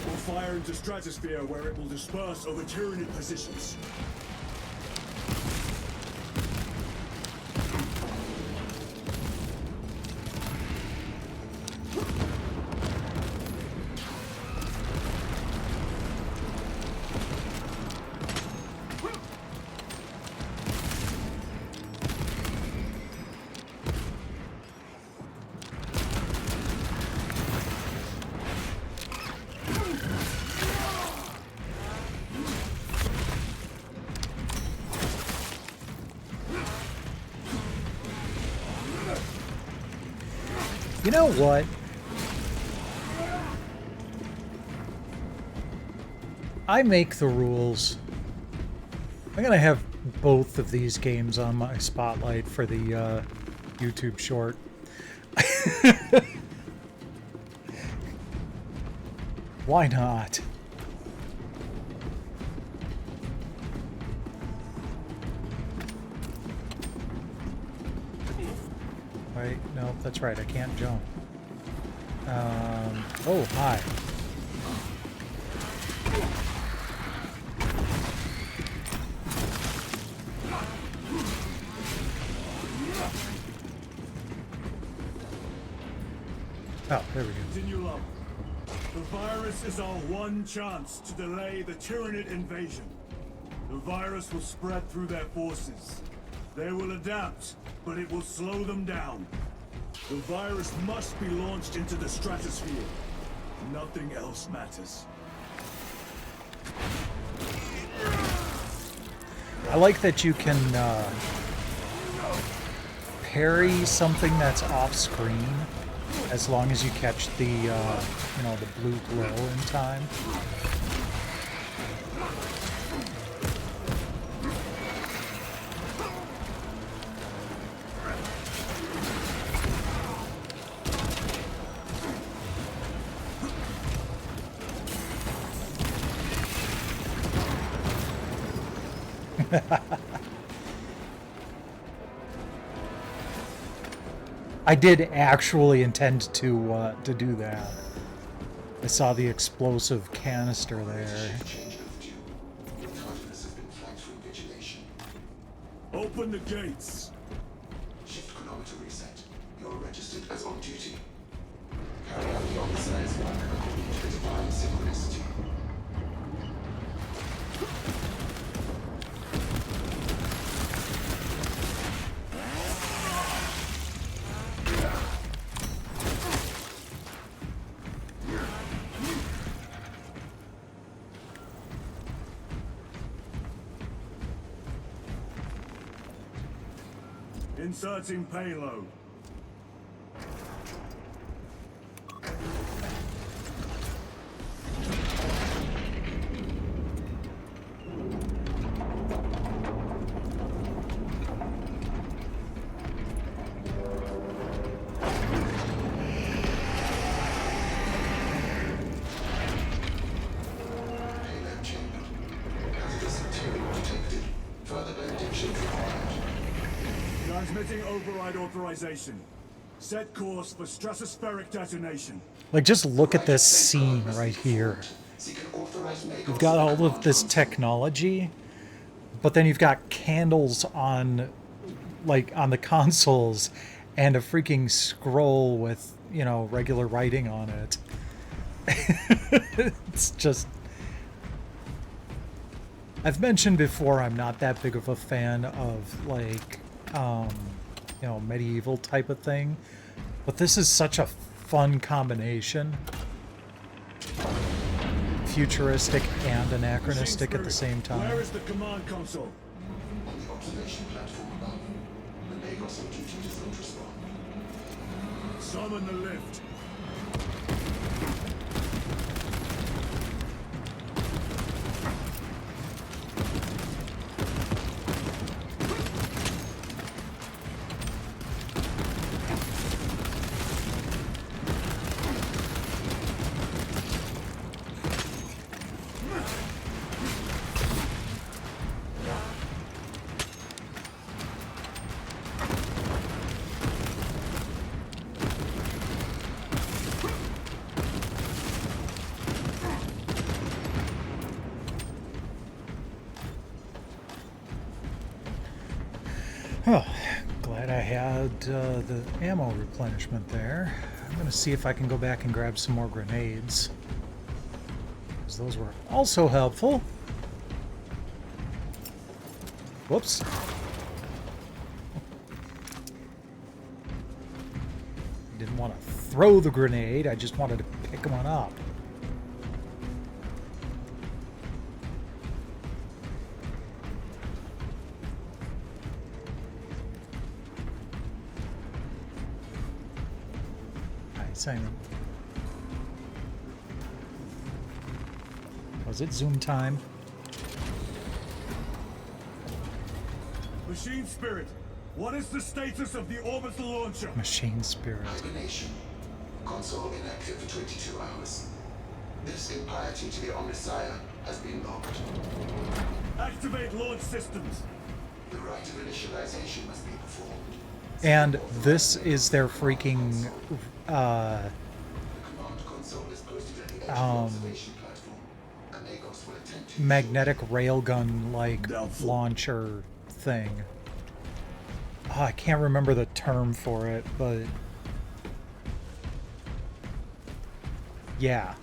We'll fire into stratosphere where it will disperse over Tyranid positions. You know what? I make the rules. I'm gonna have both of these games on my spotlight for the YouTube short. Why not? Right? No, that's right. I can't jump. Oh, hi. Oh, there we go. Continue up. The virus is our one chance to delay the Tyranid invasion. The virus will spread through their forces. They will adapt, but it will slow them down. The virus must be launched into the stratosphere. Nothing else matters. I like that you can parry something that's off screen as long as you catch the, you know, the blue glow in time. I did actually intend to do that. I saw the explosive canister there. Open the gates. Shift chronometer reset. You're registered as on duty. Carry out the officer's work according to the divine synchronicity. Inserting payload. Payload chamber. Hazardous material detected. Further benediction required. Transmitting override authorization. Set course for stratospheric detonation. Like, just look at this scene right here. You've got all of this technology, but then you've got candles on, like, on the consoles and a freaking scroll with, you know, regular writing on it. It's just... I've mentioned before I'm not that big of a fan of, like, you know, medieval type of thing, but this is such a fun combination. Futuristic and anachronistic at the same time. Where is the command console? On the observation platform above. The Lagos on duty does not respond. Summon the lift. Oh, glad I had the ammo replenishment there. I'm going to see if I can go back and grab some more grenades, because those were also helpful. Whoops. Didn't want to throw the grenade, I just wanted to pick one up. Simon. Was it zoom time? Machine Spirit, what is the status of the orbital launcher? Machine Spirit. Hibernation. Console inactive for 22 hours. This impiety to the Omnisire has been locked. Activate launch systems. The rite of initialization must be performed. And this is their freaking magnetic railgun like launcher thing. Oh, I can't remember the term for it, but yeah.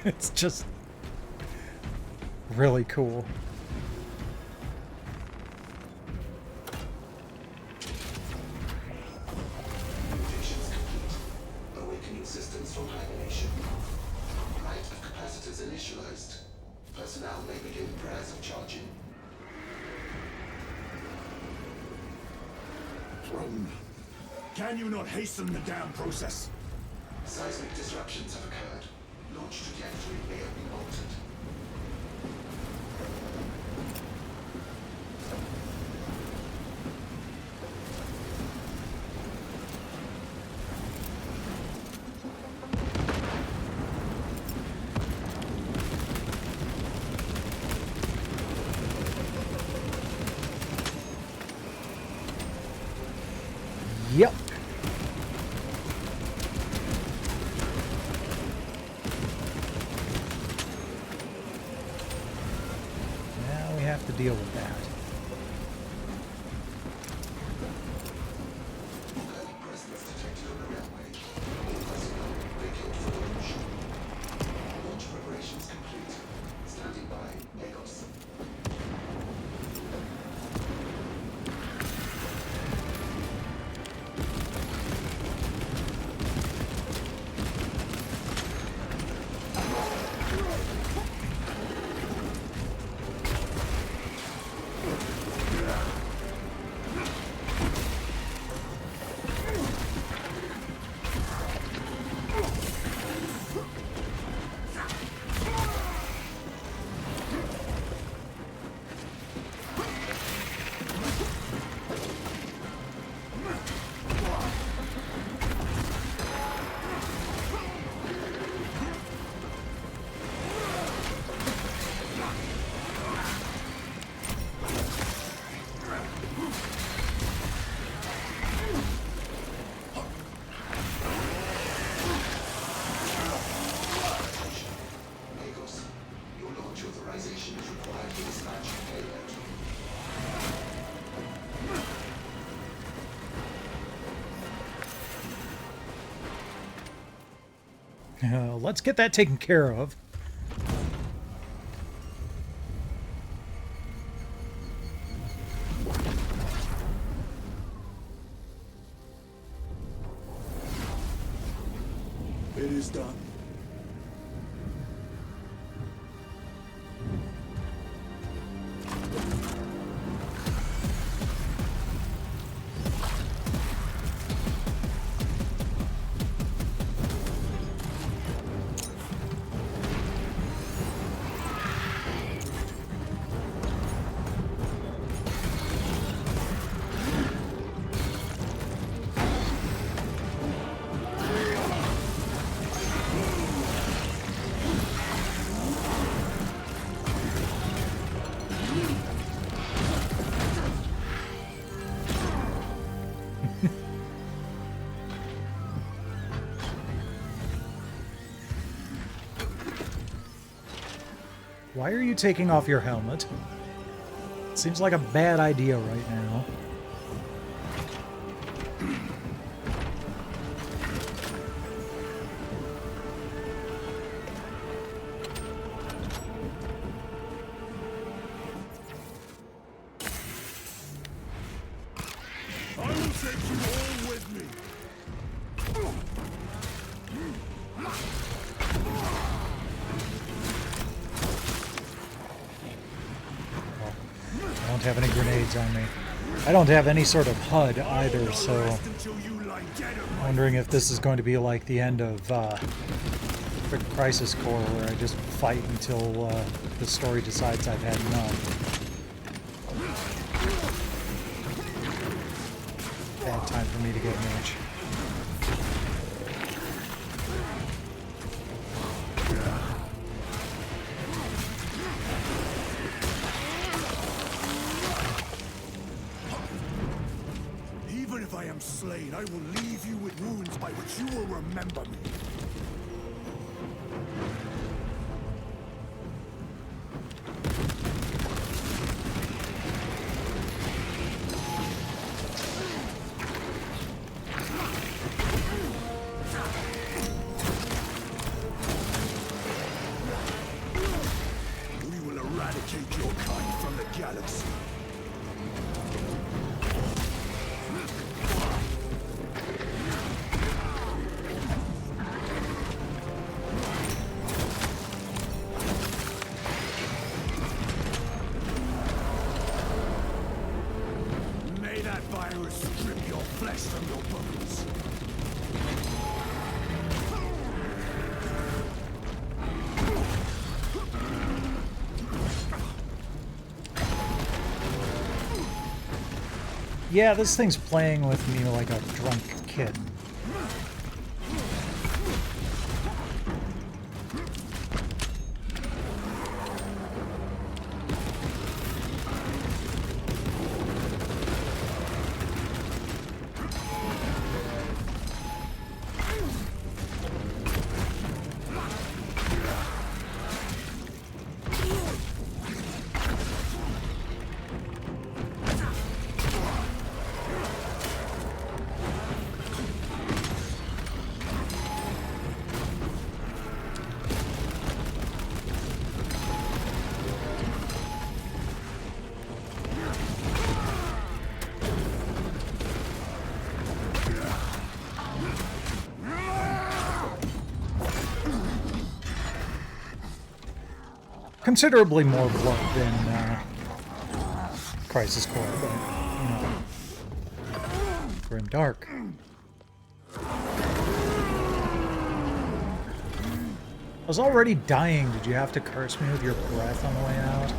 It's just really cool. Systems from hibernation. Right of capacitors initialized. Personnel may begin prayers of charge throne. Can you not hasten the damn process? Seismic disruptions have occurred. Launch trajectory may have been altered. Yep. Now we have to deal with that. Presence detected on the railway. Personnel vacate for launch. Launch preparations complete. Standing by. Lagos. Lagos. Your launch authorization is required for dispatch of payload. Let's get that taken care of. It is done. Why are you taking off your helmet? Seems like a bad idea right now. I will take you all with me. I don't have any grenades on me. I don't have any sort of HUD either, so I'm wondering if this is going to be like the end of Crisis Core, where I just fight until the story decides I've had enough. Bad time for me to get mage. Even if I am slain, I will leave you with wounds by which you will remember me. We will eradicate your kind from the galaxy. that virus strip your flesh from your bones. Yeah, this thing's playing with me like a drunk kid. Considerably more blood than Crisis Core, but, you know, grim dark. I was already dying. Did you have to curse me with your breath on the way out?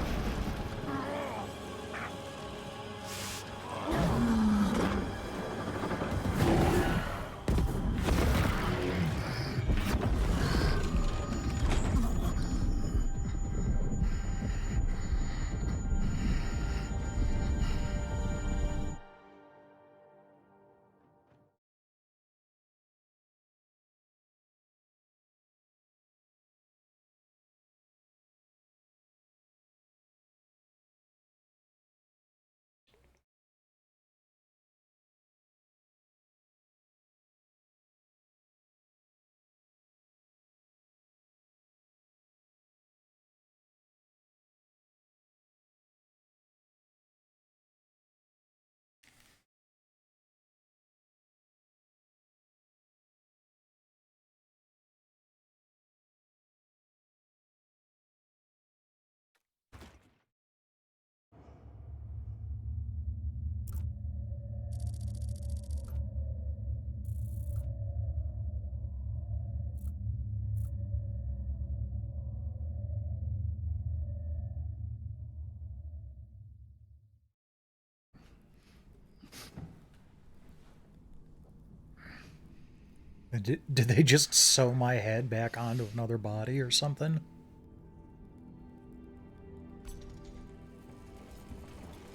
Did they just sew my head back onto another body or something?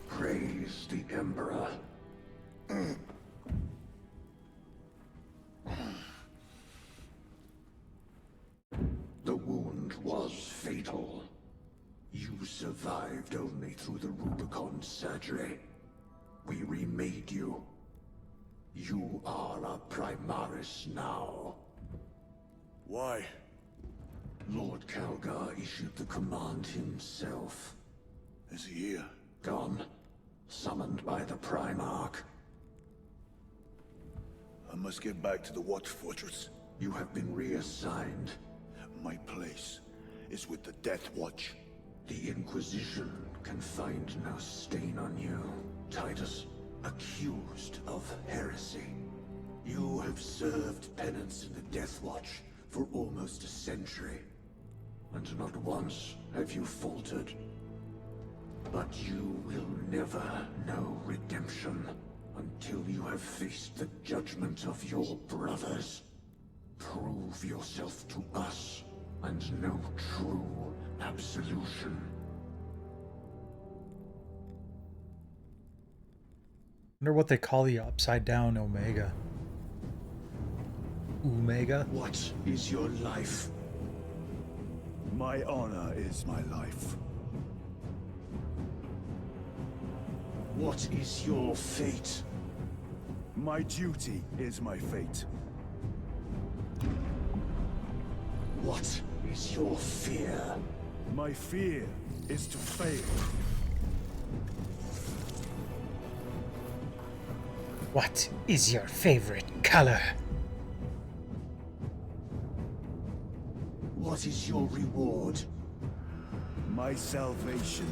Praise the Emperor. The wound was fatal. You survived only through the Rubicon surgery. We remade you. You are a Primaris now. Why? Lord Calgar issued the command himself. Is he here? Gone. Summoned by the Primarch. I must get back to the Watch Fortress. You have been reassigned. My place is with the Death Watch. The Inquisition can find no stain on you, Titus. Accused of heresy. You have served penance in the Death Watch for almost a century, and not once have you faltered. But you will never know redemption until you have faced the judgment of your brothers. Prove yourself to us, and know true absolution. Wonder what they call the upside down Omega. Omega? What is your life? My honor is my life. What is your fate? My duty is my fate. What is your fear? My fear is to fail. What is your favorite color? What is your reward? My salvation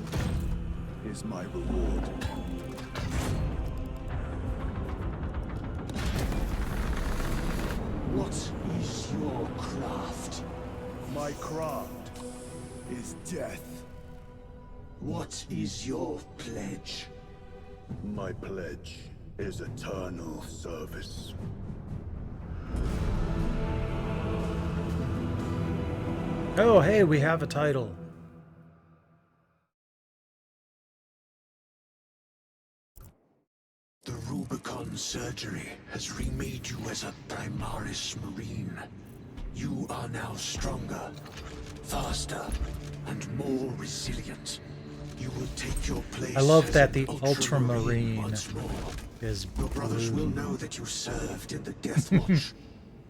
is my reward. What is your craft? My craft is death. What is your pledge? My pledge is eternal service. Oh, hey, we have a title. The Rubicon surgery has remade you as a Primaris Marine. You are now stronger, faster, and more resilient. You will take your place. I love that as the an Ultramarine once more. is Your brothers blue. will know that you served in the Death Watch,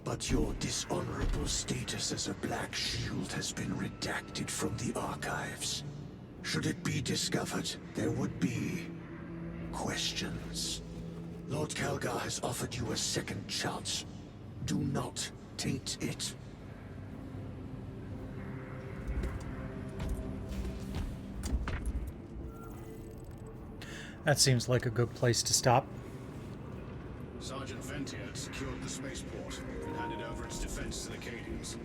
but your dishonorable status as a Black Shield has been redacted from the archives. Should it be discovered, there would be questions. Lord Calgar has offered you a second chance. Do not taint it. That seems like a good place to stop. Sergeant Ventier had secured the spaceport and handed over its defense to the Cadians.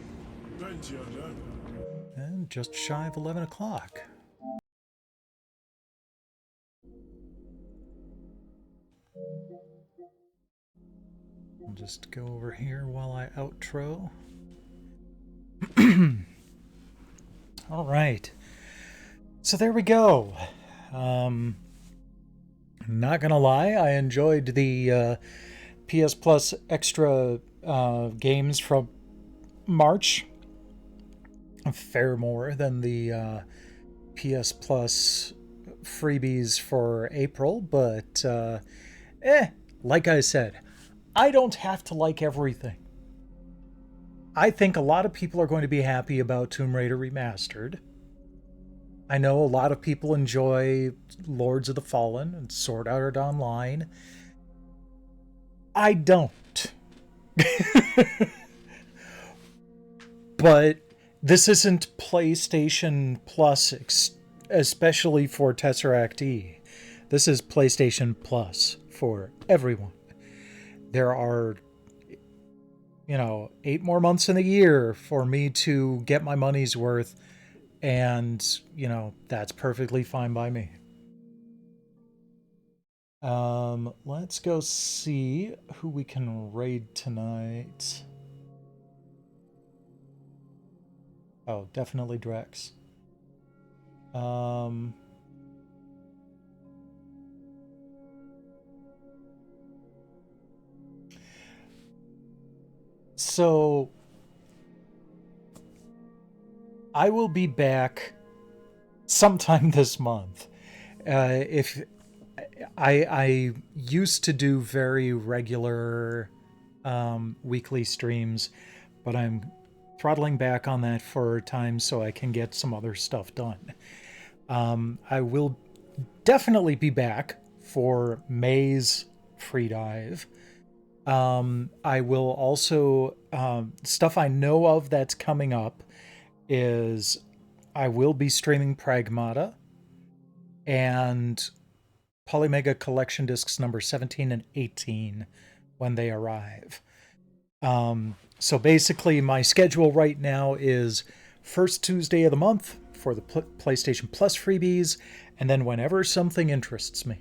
Ventier, no? And just shy of 11 o'clock. I'll just go over here while I outro. All right. So there we go. Not gonna lie, I enjoyed the PS Plus extra games from March a fair more than the PS Plus freebies for April, but like I said, I don't have to like everything. I think a lot of people are going to be happy about Tomb Raider Remastered. I know a lot of people enjoy Lords of the Fallen and Sword Art Online. I don't. But this isn't PlayStation Plus, especially for Tesseract E. This is PlayStation Plus for everyone. There are, 8 more months in the year for me to get my money's worth. And, that's perfectly fine by me. Let's go see who we can raid tonight. Oh, definitely Drex. So I will be back sometime this month. If I used to do very regular weekly streams, but I'm throttling back on that for a time so I can get some other stuff done. I will definitely be back for May's freeDive. I will also, stuff I know of that's coming up is I will be streaming Pragmata and Polymega Collection Discs number 17 and 18 when they arrive. So basically my schedule right now is first Tuesday of the month for the PlayStation Plus freebies, and then whenever something interests me.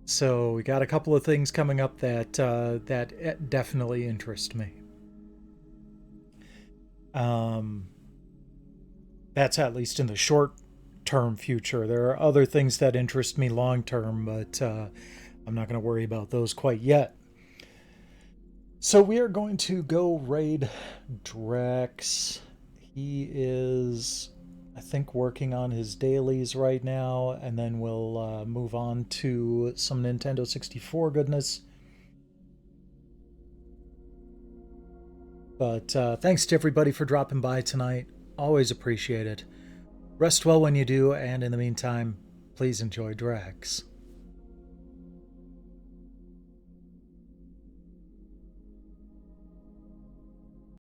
So we got a couple of things coming up that that definitely interest me. That's at least in the short-term future. There are other things that interest me long-term, but I'm not going to worry about those quite yet. So we are going to go raid Drex. He is, I think, working on his dailies right now, and then we'll move on to some Nintendo 64 goodness. But thanks to everybody for dropping by tonight. Always appreciate it. Rest well when you do, and in the meantime, please enjoy Drex.